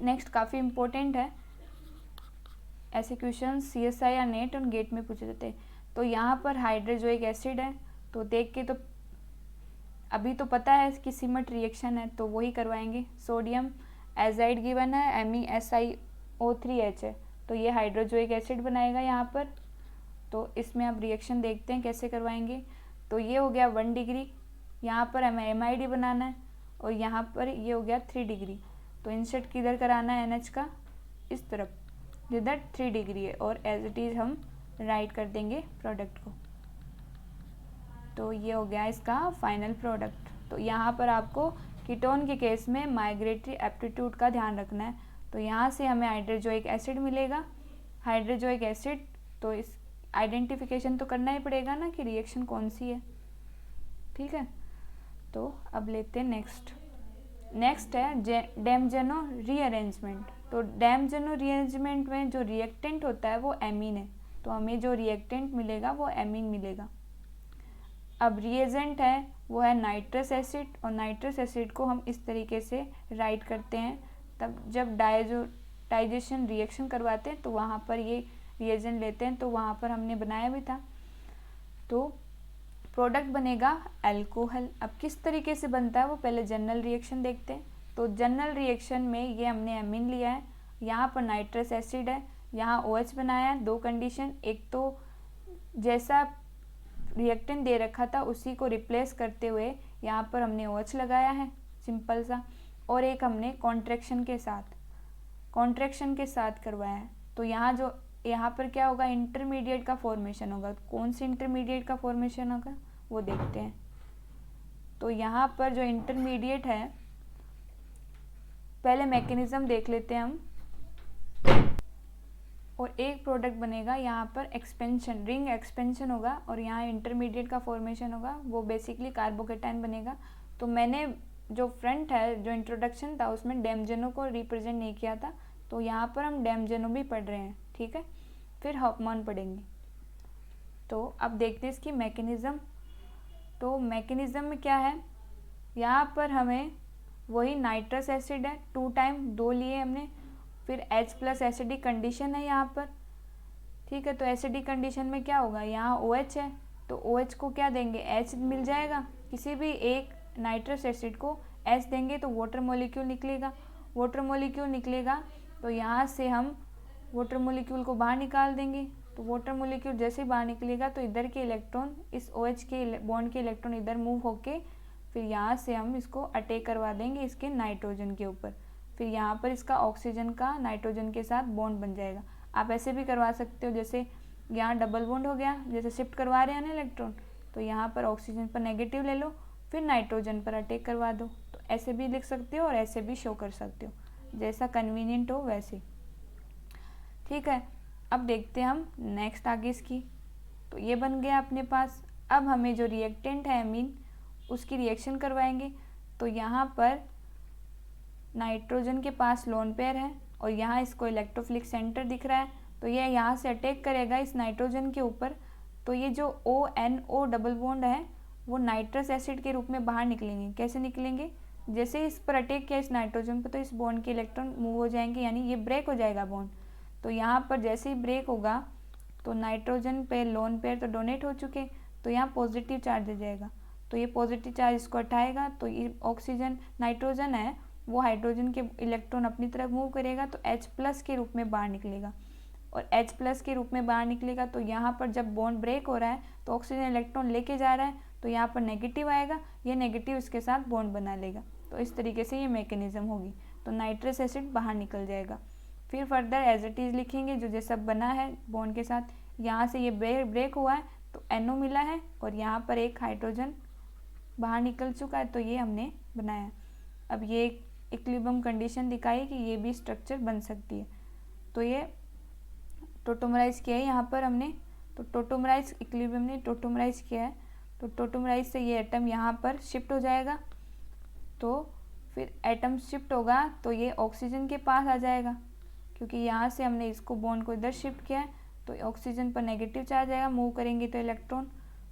नेक्स्ट काफ़ी इम्पोर्टेंट है, ऐसे क्वेश्चन CSI या नेट और गेट में पूछे जाते हैं। तो यहाँ पर हाइड्रोजोइक एसिड है, तो देख के तो अभी तो पता है कि सिमट रिएक्शन है, तो वही करवाएंगे। सोडियम एजाइड गिवन है, MeSiO3H है, तो ये हाइड्रोजोइक एसिड बनाएगा यहाँ पर। तो इसमें अब रिएक्शन देखते हैं कैसे करवाएंगे। तो ये हो गया 1 डिग्री, यहाँ पर हमें MID बनाना है और यहाँ पर ये हो गया 3 डिग्री। तो इंसर्ट किधर कराना है NH का, इस तरफ जिधर 3 डिग्री है, और एज इट इज़ हम राइट कर देंगे प्रोडक्ट को। तो ये हो गया इसका फाइनल प्रोडक्ट। तो यहाँ पर आपको कीटोन के केस में माइग्रेटरी एप्टीट्यूड का ध्यान रखना है। तो यहाँ से हमें हाइड्रोजोइक एसिड मिलेगा, हाइड्रोजोइक एसिड, तो इस आइडेंटिफिकेशन तो करना ही पड़ेगा ना कि रिएक्शन कौन सी है, ठीक है। तो अब लेते हैं नेक्स्ट है डैमजेनो रीअरेंजमेंट। तो डैमजेनो रीअरेंजमेंट में जो रिएक्टेंट होता है वो एमीन है, तो हमें जो रिएक्टेंट मिलेगा वो एमीन मिलेगा। अब रिएजेंट है वो है नाइट्रस एसिड, और नाइट्रस एसिड को हम इस तरीके से राइट करते हैं, तब जब डाइजेशन रिएक्शन करवाते हैं तो वहाँ पर ये रिएजेंट लेते हैं, तो वहाँ पर हमने बनाया भी था। तो प्रोडक्ट बनेगा अल्कोहल। अब किस तरीके से बनता है वो पहले जनरल रिएक्शन देखते हैं। तो जनरल रिएक्शन में ये हमने एमीन लिया है, यहाँ पर नाइट्रस एसिड है, यहाँ OH बनाया है। 2 कंडीशन, एक तो जैसा रिएक्टेंट दे रखा था उसी को रिप्लेस करते हुए यहाँ पर हमने OH लगाया है सिंपल सा, और एक हमने कॉन्ट्रैक्शन के साथ करवाया है। तो यहाँ पर क्या होगा, इंटरमीडिएट का फॉर्मेशन होगा। कौन सी इंटरमीडिएट का फॉर्मेशन होगा वो देखते हैं। तो यहाँ पर जो इंटरमीडिएट है, पहले मैकेनिज्म देख लेते हैं हम, और एक प्रोडक्ट बनेगा यहाँ पर एक्सपेंशन, रिंग एक्सपेंशन होगा, और यहाँ इंटरमीडिएट का फॉर्मेशन होगा, वो बेसिकली कार्बोकेटाइन बनेगा। तो मैंने जो फ्रंट है, जो इंट्रोडक्शन था, उसमें डैमजेनो को रिप्रेजेंट नहीं किया था, तो यहाँ पर हम डैमजेनो भी पढ़ रहे हैं, ठीक है। फिर हॉफमैन पढ़ेंगे। तो अब देखते हैं इसकी मैकेनिज्म। तो मैकेनिज्म में क्या है, यहाँ पर हमें वही नाइट्रस एसिड है, 2 टाइम 2 लिए हमने, फिर H+ एसिडिक कंडीशन है यहाँ पर, ठीक है। तो एसिडिक कंडीशन में क्या होगा, यहाँ OH है, तो OH को क्या देंगे, H मिल जाएगा। किसी भी एक नाइट्रस एसिड को H देंगे तो वाटर मॉलिक्यूल निकलेगा, तो यहाँ से हम वाटर मॉलिक्यूल को बाहर निकाल देंगे। तो वाटर मॉलिक्यूल जैसे ही बाहर निकलेगा तो इधर के इलेक्ट्रॉन, इस OH के बॉन्ड के इलेक्ट्रॉन इधर मूव होके फिर यहाँ से हम इसको अटैक करवा देंगे इसके नाइट्रोजन के ऊपर, फिर यहाँ पर इसका ऑक्सीजन का नाइट्रोजन के साथ बॉन्ड बन जाएगा। आप ऐसे भी करवा सकते हो, जैसे यहाँ डबल बॉन्ड हो गया, जैसे शिफ्ट करवा रहे हैं ना इलेक्ट्रॉन, तो यहाँ पर ऑक्सीजन पर नेगेटिव ले लो, फिर नाइट्रोजन पर अटैक करवा दो। तो ऐसे भी लिख सकते हो और ऐसे भी शो कर सकते हो, जैसा कन्वीनियंट हो वैसे, ठीक है। अब देखते हैं हम नेक्स्ट आगे इसकी। तो ये बन गया अपने पास। अब हमें जो रिएक्टेंट है एमीन, उसकी रिएक्शन करवाएंगे। तो यहाँ पर नाइट्रोजन के पास लोन पेयर है और यहाँ इसको इलेक्ट्रोफिलिक सेंटर दिख रहा है, तो ये यहाँ से अटैक करेगा इस नाइट्रोजन के ऊपर। तो ये जो ONO डबल बॉन्ड है वो नाइट्रस एसिड के रूप में बाहर निकलेंगे। कैसे निकलेंगे, जैसे ही इस पर अटैक किया इस नाइट्रोजन पर, तो इस बॉन्ड के इलेक्ट्रॉन मूव हो जाएंगे, यानी ये ब्रेक हो जाएगा बॉन्ड। तो यहाँ पर जैसे ही ब्रेक होगा तो नाइट्रोजन पे लोन पेयर तो डोनेट हो चुके, तो यहाँ पॉजिटिव चार्ज आ जाएगा। तो ये पॉजिटिव चार्ज इसको हटाएगा, तो ये ऑक्सीजन नाइट्रोजन है वो हाइड्रोजन के इलेक्ट्रॉन अपनी तरफ मूव करेगा, तो H+ के रूप में बाहर निकलेगा। और H+ के रूप में बाहर निकलेगा तो यहाँ पर जब बॉन्ड ब्रेक हो रहा है तो ऑक्सीजन इलेक्ट्रॉन लेके जा रहा है, तो यहाँ पर नेगेटिव आएगा, ये नेगेटिव इसके साथ बॉन्ड बना लेगा। तो इस तरीके से ये मैकेनिज्म होगी, तो नाइट्रस एसिड बाहर निकल जाएगा। फिर फर्दर एज इट इज़ लिखेंगे जो जैसा बना है बॉन्ड के साथ। यहाँ से ये ब्रेक हुआ है तो NO मिला है और यहाँ पर एक हाइड्रोजन बाहर निकल चुका है, तो ये हमने बनाया। अब ये इक्विलिब्रियम कंडीशन दिखाई कि ये भी स्ट्रक्चर बन सकती है। तो ये टोटोमराइज़ किया है यहाँ पर हमने, तो टोटोमराइज इक्विलिब्रियम ने टोटोमराइज़ किया है, तो टोटोमराइज से ये एटम यहाँ पर शिफ्ट हो जाएगा। तो फिर एटम शिफ्ट होगा तो ये ऑक्सीजन के पास आ जाएगा, क्योंकि यहाँ से हमने इसको बॉन्ड को इधर शिफ्ट किया है, तो ऑक्सीजन पर नेगेटिव चार्ज आएगा, मूव करेंगे तो इलेक्ट्रॉन,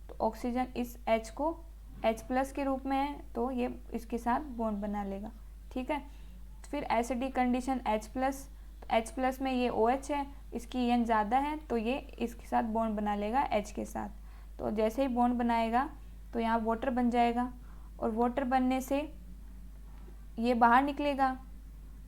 तो ऑक्सीजन इस H को H+ के रूप में है, तो ये इसके साथ बॉन्ड बना लेगा। ठीक है, फिर एसिडिक कंडीशन H+, तो H+ में ये OH है, इसकी EN ज़्यादा है, तो ये इसके साथ बॉन्ड बना लेगा H के साथ। तो जैसे ही बॉन्ड बनाएगा तो यहाँ वाटर बन जाएगा, और वाटर बनने से ये बाहर निकलेगा,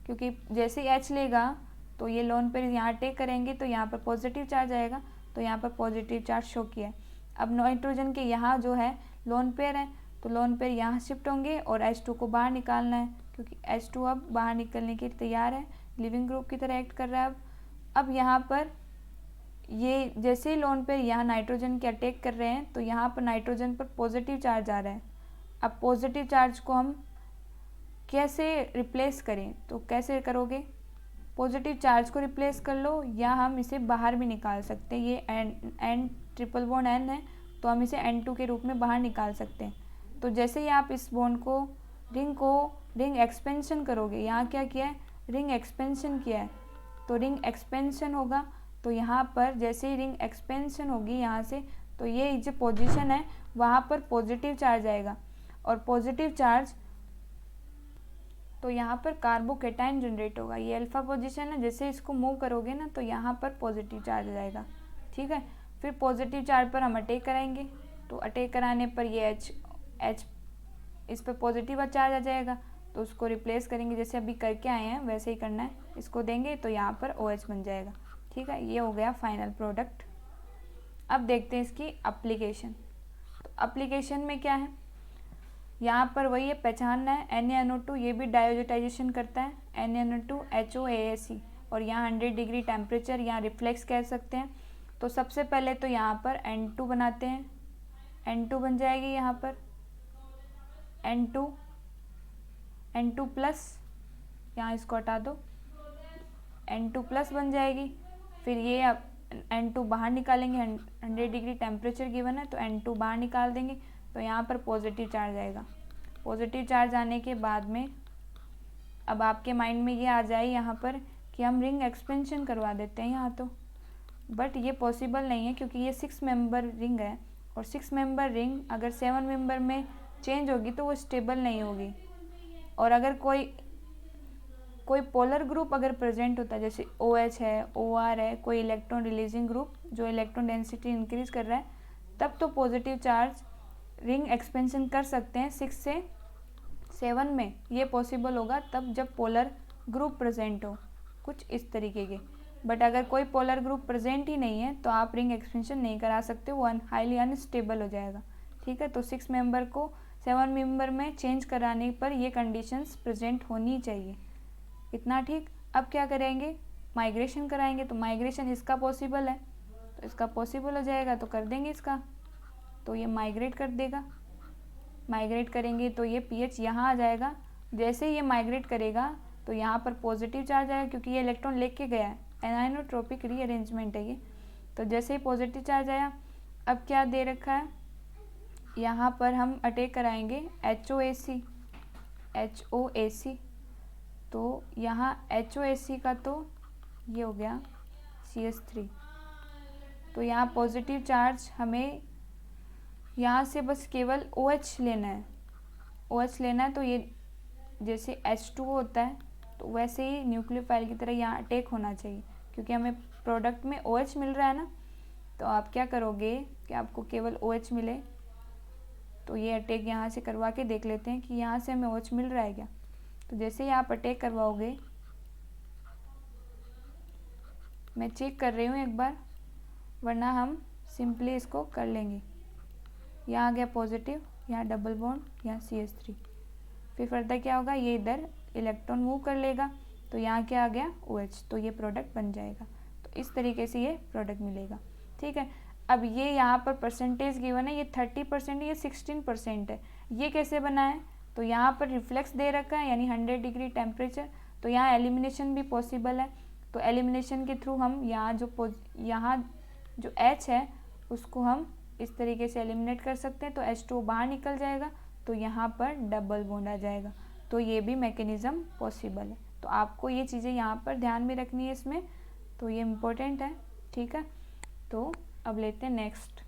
क्योंकि जैसे ही H लेगा तो ये लोन पेयर यहाँ अटैक करेंगे, तो यहाँ पर पॉजिटिव चार्ज आएगा, तो यहाँ पर पॉजिटिव चार्ज शो किया है। अब नाइट्रोजन के यहाँ जो है लोन पेयर है, तो लोन पेयर यहाँ शिफ्ट होंगे और H2 को बाहर निकालना है, क्योंकि H2 अब बाहर निकलने के लिए तैयार है, लिविंग ग्रुप की तरह एक्ट कर रहा है। अब यहाँ पर ये जैसे ही लोन पेयर यहाँ नाइट्रोजन के अटैक कर रहे हैं, तो यहाँ पर नाइट्रोजन पर पॉजिटिव चार्ज आ रहा है। अब पॉजिटिव चार्ज को हम कैसे रिप्लेस करें, तो कैसे करोगे, पॉजिटिव चार्ज को रिप्लेस कर लो, या हम इसे बाहर भी निकाल सकते हैं। ये N ट्रिपल बॉन्ड N है, तो हम इसे N2 के रूप में बाहर निकाल सकते हैं। तो जैसे ही आप इस बॉन्ड को रिंग एक्सपेंशन करोगे, यहाँ क्या किया है, रिंग एक्सपेंशन किया है, तो रिंग एक्सपेंशन होगा, तो यहाँ पर जैसे ही रिंग एक्सपेंशन होगी यहाँ से, तो ये जो पोजीशन है वहाँ पर पॉजिटिव चार्ज आएगा, और पॉजिटिव चार्ज तो यहाँ पर कार्बोकेटाइन जनरेट होगा। ये अल्फा पोजीशन है, जैसे इसको मूव करोगे ना तो यहाँ पर पॉजिटिव चार्ज आ जाएगा। ठीक है, फिर पॉजिटिव चार्ज पर हम अटैक कराएंगे, तो अटैक कराने पर ये H इस पर पॉजिटिव चार्ज आ जाएगा, तो उसको रिप्लेस करेंगे, जैसे अभी करके आए हैं वैसे ही करना है, इसको देंगे तो यहाँ पर OH बन जाएगा। ठीक है, ये हो गया फाइनल प्रोडक्ट। अब देखते हैं इसकी एप्लीकेशन। तो एप्लीकेशन में क्या है, यहाँ पर वही है, पहचानना है। NaNO2 ये भी डायोजेटाइजेशन करता है, NaNO2 HOAAC, और यहाँ 100 डिग्री टेम्परेचर, यहाँ रिफ्लेक्स कह सकते हैं। तो सबसे पहले तो यहाँ पर N2 बनाते हैं, N2 बन जाएगी यहाँ पर N2+, यहाँ इसको हटा दो, N2+ बन जाएगी। फिर ये अब N2 बाहर निकालेंगे, 100 डिग्री टेम्परेचर गिवन है, तो N2 बाहर निकाल देंगे, तो यहाँ पर पॉजिटिव चार्ज आएगा। पॉजिटिव चार्ज आने के बाद में अब आपके माइंड में ये आ जाए यहाँ पर कि हम रिंग एक्सपेंशन करवा देते हैं यहाँ, तो बट ये पॉसिबल नहीं है, क्योंकि ये 6 मेंबर रिंग है, और 6 मेंबर रिंग अगर 7 मेंबर में चेंज होगी तो वो स्टेबल नहीं होगी। और अगर कोई पोलर ग्रुप अगर प्रेजेंट होता है, जैसे OH है, OR है, कोई इलेक्ट्रॉन रिलीजिंग ग्रुप जो इलेक्ट्रॉन डेंसिटी इंक्रीज कर रहा है, तब तो पॉजिटिव चार्ज रिंग एक्सपेंशन कर सकते हैं 6 से 7 में। ये पॉसिबल होगा तब जब पोलर ग्रुप प्रेजेंट हो, कुछ इस तरीके के। बट अगर कोई पोलर ग्रुप प्रेजेंट ही नहीं है तो आप रिंग एक्सपेंशन नहीं करा सकते, वो हाईली अनस्टेबल हो जाएगा। ठीक है, तो 6 मेंबर को 7 मेंबर में चेंज कराने पर ये कंडीशंस प्रेजेंट होनी चाहिए। इतना ठीक। अब क्या करेंगे, माइग्रेशन कराएंगे, तो माइग्रेशन इसका पॉसिबल है, तो इसका पॉसिबल हो जाएगा तो कर देंगे इसका, तो ये माइग्रेट कर देगा। माइग्रेट करेंगे तो ये pH यहाँ आ जाएगा। जैसे ही ये माइग्रेट करेगा तो यहाँ पर पॉजिटिव चार्ज आएगा, क्योंकि ये इलेक्ट्रॉन लेके गया है, एनाइनोट्रोपिक रीअरेंजमेंट है ये। तो जैसे ही पॉजिटिव चार्ज आया, अब क्या दे रखा है, यहाँ पर हम अटैक कराएंगे HOAC। तो यहाँ HOAC का तो ये हो गया CH3। तो यहाँ पॉजिटिव चार्ज हमें यहाँ से बस केवल OH लेना है, OH लेना है, तो ये जैसे H2O होता है तो वैसे ही न्यूक्लियोफाइल की तरह यहाँ अटैक होना चाहिए, क्योंकि हमें प्रोडक्ट में OH मिल रहा है ना। तो आप क्या करोगे कि आपको केवल OH मिले, तो ये अटैक यहाँ से करवा के देख लेते हैं कि यहाँ से हमें OH मिल रहा है क्या। तो जैसे ही आप अटैक करवाओगे, मैं चेक कर रही हूँ एक बार, वरना हम सिंपली इसको कर लेंगे। यहाँ आ गया पॉजिटिव, यहाँ डबल बॉन्ड, यहाँ CH3। फिर फर्दर क्या होगा, ये इधर इलेक्ट्रॉन मूव कर लेगा, तो यहाँ क्या आ गया OH, तो ये प्रोडक्ट बन जाएगा। तो इस तरीके से ये प्रोडक्ट मिलेगा। ठीक है, अब ये यहाँ पर परसेंटेज गिवन है, ये 30%, ये 16% है। ये कैसे बना है, तो यहाँ पर रिफ्लेक्स दे रखा है, यानी 100 डिग्री टेम्परेचर, तो यहाँ एलिमिनेशन भी पॉसिबल है। तो एलिमिनेशन के थ्रू हम यहाँ जो H है उसको हम इस तरीके से एलिमिनेट कर सकते हैं। तो H2O बाहर निकल जाएगा, तो यहाँ पर डबल बॉन्ड आ जाएगा। तो ये भी मैकेनिज़्म पॉसिबल है। तो आपको ये चीज़ें यहाँ पर ध्यान में रखनी है इसमें, तो ये इम्पोर्टेंट है। ठीक है, तो अब लेते हैं नेक्स्ट,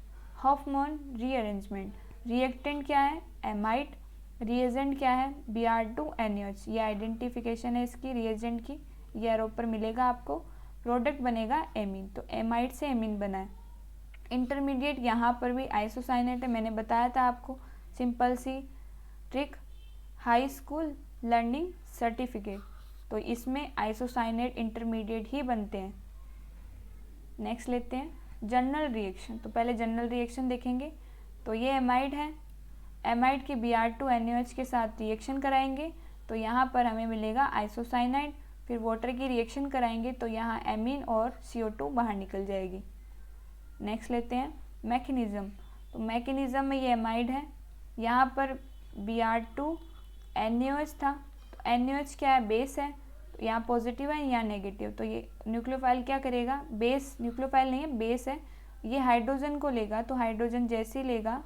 हॉफमैन रीअरेंजमेंट। रिएक्टेंट क्या है, एमाइड, रिएजेंट क्या है, Br2NaOH। ये आइडेंटिफिकेशन है इसकी रिएजेंट की, ये एरो पर मिलेगा आपको। प्रोडक्ट बनेगा एमीन, तो एमाइड से एमीन बना है। इंटरमीडिएट यहाँ पर भी आइसोसाइनेट है, मैंने बताया था आपको, simple C trick, high school learning certificate. तो इसमें आइसोसाइनेट इंटरमीडिएट ही बनते हैं। नेक्स्ट लेते हैं जनरल रिएक्शन। तो पहले जनरल रिएक्शन देखेंगे। तो ये एमाइड है, एमाइड की Br2NaOH के साथ रिएक्शन कराएंगे, तो यहाँ पर हमें मिलेगा आइसोसाइनाइड। फिर वाटर की रिएक्शन कराएंगे, तो यहाँ एमीन और CO2 बाहर निकल जाएगी। नेक्स्ट लेते हैं मैकेनिज़्म। तो मैकेनिज़्म में ये एमाइड है, यहाँ पर Br2NaOH था, तो NaOH क्या है, बेस है, तो यहाँ पॉजिटिव है, यहाँ नेगेटिव। तो ये न्यूक्लियोफाइल क्या करेगा, बेस, न्यूक्लियोफाइल नहीं है, बेस है, ये हाइड्रोजन को लेगा, तो हाइड्रोजन जैसे ही लेगा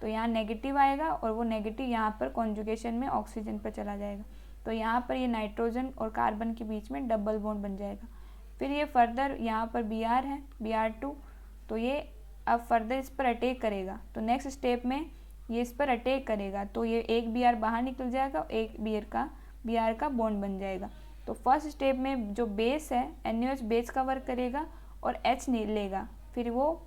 तो यहाँ नेगेटिव आएगा, और वो नेगेटिव यहाँ पर कॉन्जुगेशन में ऑक्सीजन पर चला जाएगा। तो यहाँ पर ये नाइट्रोजन और कार्बन के बीच में डबल बॉन्ड बन जाएगा। फिर ये फर्दर यहाँ पर Br है, Br2, तो ये अब फर्दर इस पर अटैक करेगा। तो नेक्स्ट स्टेप में ये इस पर अटैक करेगा, तो ये एक Br बाहर निकल जाएगा, एक Br का बॉन्ड बन जाएगा। तो फर्स्ट स्टेप में जो बेस है NaOH बेस का वर्क करेगा और H नहीं लेगा, फिर वो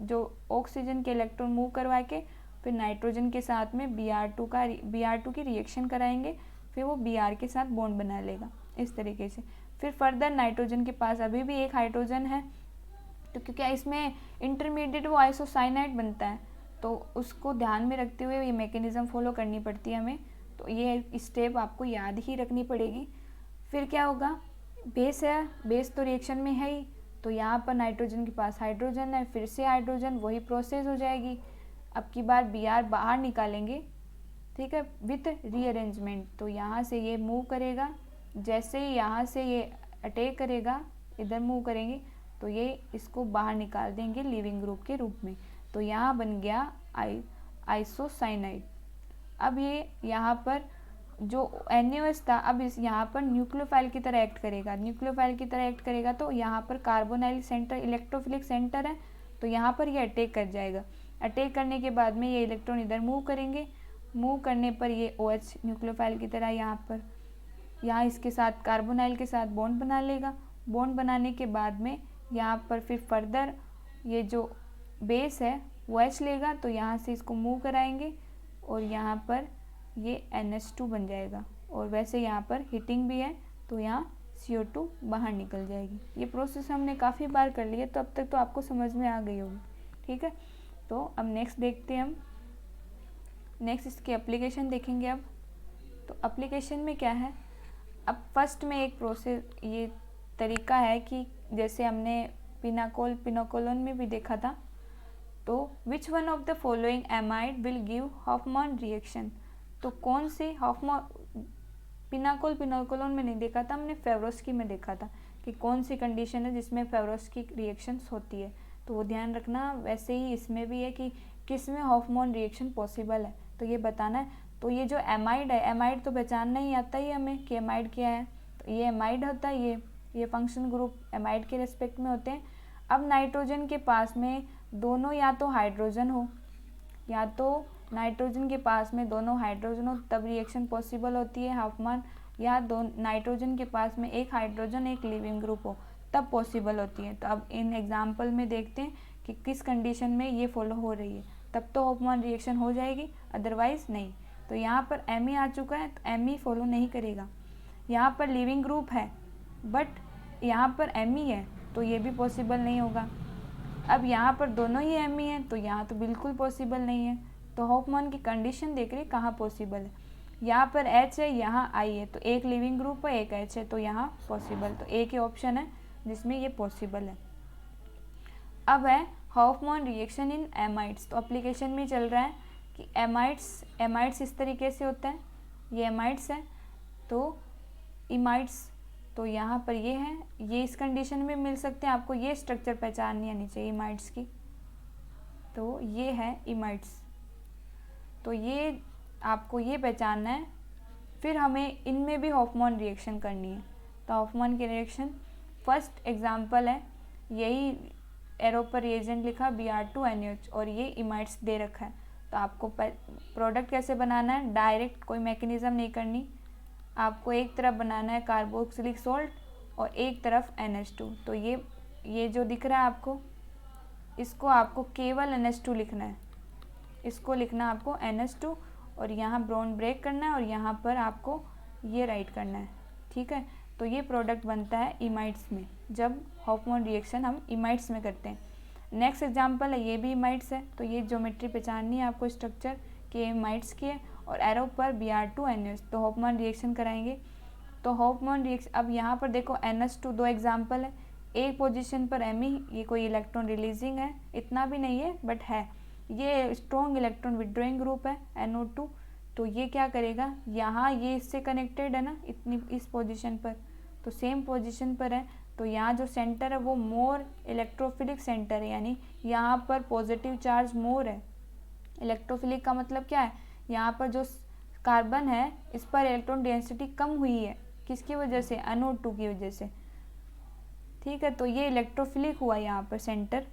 जो ऑक्सीजन के इलेक्ट्रॉन मूव करवा के फिर नाइट्रोजन के साथ में Br2 की रिएक्शन कराएंगे, फिर वो Br के साथ बॉन्ड बना लेगा इस तरीके से। फिर फर्दर नाइट्रोजन के पास अभी भी एक हाइड्रोजन है, तो क्योंकि इसमें इंटरमीडिएट वो आइसोसाइनाइड बनता है, तो उसको ध्यान में रखते हुए ये मैकेनिज़्म फॉलो करनी पड़ती है हमें। तो ये स्टेप आपको याद ही रखनी पड़ेगी। फिर क्या होगा, बेस है, बेस तो रिएक्शन में है ही, तो यहाँ पर नाइट्रोजन के पास हाइड्रोजन है, फिर से हाइड्रोजन, वही प्रोसेस हो जाएगी। अब की बार Br बाहर निकालेंगे, ठीक है, विथ रीअरेंजमेंट। तो यहाँ से ये मूव करेगा, जैसे ही यहाँ से ये अटैक करेगा, इधर मूव करेंगे, तो ये इसको बाहर निकाल देंगे लिविंग ग्रुप के रूप में। तो यहाँ बन गया आइसोसाइनाइड। अब ये यहाँ पर जो NaOH था, अब इस यहाँ पर न्यूक्लियोफाइल की तरह एक्ट करेगा, न्यूक्लियोफाइल की तरह एक्ट करेगा, तो यहाँ पर कार्बोनाइल सेंटर, इलेक्ट्रोफिलिक सेंटर है, तो यहाँ पर ये अटैक कर जाएगा। अटैक करने के बाद में ये इलेक्ट्रॉन इधर मूव करेंगे, मूव करने पर ये OH न्यूक्लियोफाइल की तरह यहाँ इसके साथ कार्बोनाइल के साथ बॉन्ड बना लेगा। बॉन्ड बनाने के बाद में यहाँ पर फिर फर्दर ये जो बेस है वो H लेगा, तो यहाँ से इसको मूव कराएंगे और यहाँ पर ये NH2 बन जाएगा। और वैसे यहाँ पर हीटिंग भी है, तो यहाँ CO2 बाहर निकल जाएगी। ये प्रोसेस हमने काफ़ी बार कर लिया, तो अब तक तो आपको समझ में आ गई होगी। ठीक है, तो अब नेक्स्ट देखते हैं हम, नेक्स्ट इसकी एप्लीकेशन देखेंगे। अब तो एप्लीकेशन में क्या है, अब फर्स्ट में एक प्रोसेस, ये तरीका है कि जैसे हमने पिनोकोलोन में भी देखा था, तो which one of the following amide will give Hofmann reaction. तो कौन सी पिनोकोलोन में नहीं देखा था हमने, फेवरोस्की में देखा था कि कौन सी कंडीशन है जिसमें फेवरोस्की रिएक्शंस होती है, तो वो ध्यान रखना। वैसे ही इसमें भी है कि किस में हॉफमैन रिएक्शन पॉसिबल है, तो ये बताना है। तो ये जो एमाइड है, एमाइड तो पहचानना ही आता ही हमें कि एमाइड क्या है, तो ये एमाइड होता है, ये फंक्शन ग्रुप एमाइड के रिस्पेक्ट में होते हैं। अब नाइट्रोजन के पास में दोनों या तो हाइड्रोजन हो या तो नाइट्रोजन के पास में दोनों हाइड्रोजन हो तब रिएक्शन पॉसिबल होती है हाफमान, या दो नाइट्रोजन के पास में एक हाइड्रोजन एक लिविंग ग्रुप हो तब पॉसिबल होती है। तो अब इन एग्जाम्पल में देखते हैं कि किस कंडीशन में ये फॉलो हो रही है, तब तो हाफमान रिएक्शन हो जाएगी, अदरवाइज नहीं। तो यहाँ पर Me आ चुका है तो Me फॉलो नहीं करेगा। यहाँ पर लिविंग ग्रुप है बट यहाँ पर Me है तो ये भी पॉसिबल नहीं होगा। अब यहाँ पर दोनों ही Me है तो यहाँ तो बिल्कुल पॉसिबल नहीं है। तो हाफमान की कंडीशन देख रहे कहाँ पॉसिबल है, यहाँ पर H है, यहाँ I है, तो एक लिविंग ग्रुप है, एक H है, तो यहाँ पॉसिबल, तो एक ही ऑप्शन है जिसमें ये पॉसिबल है। अब है हाफमान रिएक्शन इन एमाइड्स। तो एप्लीकेशन में चल रहा है कि एमाइड्स इस तरीके से होता है, ये एमाइड्स है, तो इमाइड्स तो यहाँ पर ये है, ये इस कंडीशन में मिल सकते हैं। आपको ये स्ट्रक्चर पहचाननी आनी चाहिए इमाइड्स की। तो ये है इमाइड्स, तो ये आपको ये पहचानना है। फिर हमें इनमें भी हाफमान रिएक्शन करनी है। तो हाफमान की रिएक्शन फर्स्ट एग्जांपल है, यही एरो पर रिएजेंट लिखा Br2NaOH और ये इमाइड्स दे रखा है। तो आपको प्रोडक्ट कैसे बनाना है, डायरेक्ट कोई मैकेनिज्म नहीं करनी, आपको एक तरफ बनाना है कार्बोक्सिलिक सॉल्ट और एक तरफ NH2। तो ये जो दिख रहा है आपको, इसको आपको केवल NH2 लिखना है, इसको लिखना आपको NH2 और यहाँ ब्रोन ब्रेक करना है और यहाँ पर आपको ये राइट करना है, ठीक है। तो ये प्रोडक्ट बनता है इमाइड्स में, जब हाफमान रिएक्शन हम इमाइड्स में करते हैं। नेक्स्ट एग्जांपल है, ये भी इमाइड्स है। तो ये ज्योमेट्री पहचाननी है आपको स्ट्रक्चर के इमाइड्स की है और एरो पर Br2NaOH, तो हाफमान रिएक्शन कराएंगे। तो हाफमान रिएक्शन, अब यहाँ पर देखो NH2 दो एग्जाम्पल है, एक पोजीशन पर Me, ये कोई इलेक्ट्रॉन रिलीजिंग है, इतना भी नहीं है बट है, ये स्ट्रॉन्ग इलेक्ट्रॉन विड्रॉइंग ग्रुप है NO2। तो ये क्या करेगा, यहाँ ये इससे कनेक्टेड है ना, इतनी इस पोजीशन पर, तो सेम पोजीशन पर है, तो यहाँ जो सेंटर है वो मोर इलेक्ट्रोफिलिक सेंटर है, यानी यहाँ पर पॉजिटिव चार्ज मोर है। इलेक्ट्रोफिलिक का मतलब क्या है, यहाँ पर जो कार्बन है इस पर इलेक्ट्रॉन डेंसिटी कम हुई है, किसकी वजह से, NO2 की वजह से, ठीक है। तो ये इलेक्ट्रोफिलिक हुआ यहाँ पर सेंटर,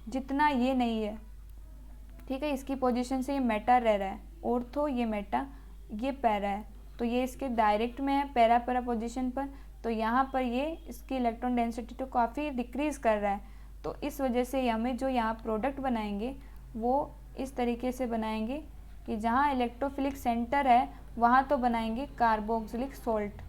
जितना ये नहीं है, ठीक है। इसकी पोजीशन से ये मेटा रह रहा है, ऑर्थो ये मेटा, ये पैरा है, तो ये इसके डायरेक्ट में है पैरा पोजीशन पर। तो यहाँ पर ये इसकी इलेक्ट्रॉन डेंसिटी तो काफ़ी डिक्रीज कर रहा है। तो इस वजह से हमें जो यहाँ प्रोडक्ट बनाएंगे वो इस तरीके से बनाएंगे कि जहाँ इलेक्ट्रोफिलिक सेंटर है वहाँ तो बनाएंगे कार्बोक्सिलिक सॉल्ट।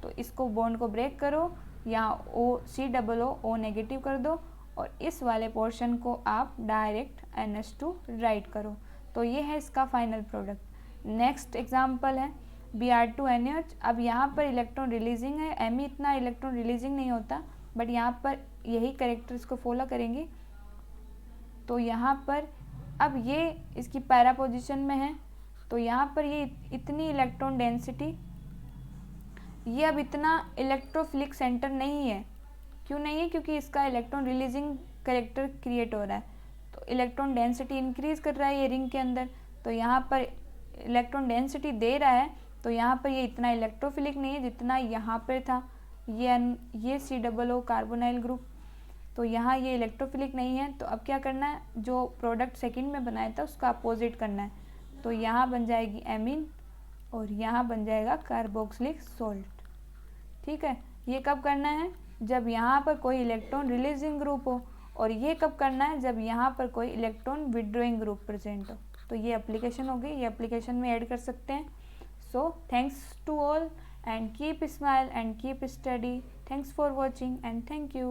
तो इसको बॉन्ड को ब्रेक करो, यहाँ COO नेगेटिव कर दो और इस वाले पोर्शन को आप डायरेक्ट NH2 राइट करो। तो ये है इसका फाइनल प्रोडक्ट। नेक्स्ट एग्जांपल है Br2NaOH। अब यहाँ पर इलेक्ट्रॉन रिलीजिंग है, Me इतना इलेक्ट्रॉन रिलीजिंग नहीं होता, बट यहाँ पर यही कैरेक्टर्स को फॉलो करेंगे। तो यहाँ पर अब ये इसकी पैरा पोजीशन में है, तो यहाँ पर ये इतनी इलेक्ट्रॉन डेंसिटी, ये अब इतना इलेक्ट्रोफिलिक सेंटर नहीं है। क्यों नहीं है, क्योंकि इसका इलेक्ट्रॉन रिलीजिंग कैरेक्टर क्रिएट हो रहा है, तो इलेक्ट्रॉन डेंसिटी इंक्रीज कर रहा है ये रिंग के अंदर, तो यहाँ पर इलेक्ट्रॉन डेंसिटी दे रहा है, तो यहाँ पर ये इतना इलेक्ट्रोफिलिक नहीं है जितना यहाँ पर था, ये COO कार्बोनाइल ग्रुप, तो यहाँ ये इलेक्ट्रोफिलिक नहीं है। तो अब क्या करना है, जो प्रोडक्ट सेकंड में बनाया था उसका अपोजिट करना है। तो यहाँ बन जाएगी एमीन और यहाँ बन जाएगा कार्बोक्सिलिक सॉल्ट, ठीक है। ये कब करना है, जब यहाँ पर कोई इलेक्ट्रॉन रिलीजिंग ग्रुप हो, और ये कब करना है, जब यहाँ पर कोई इलेक्ट्रॉन विड्रॉइंग ग्रुप प्रेजेंट हो। तो ये एप्लीकेशन होगी, ये एप्लीकेशन में ऐड कर सकते हैं। So thanks to all and keep smile and keep study. Thanks for watching and thank you.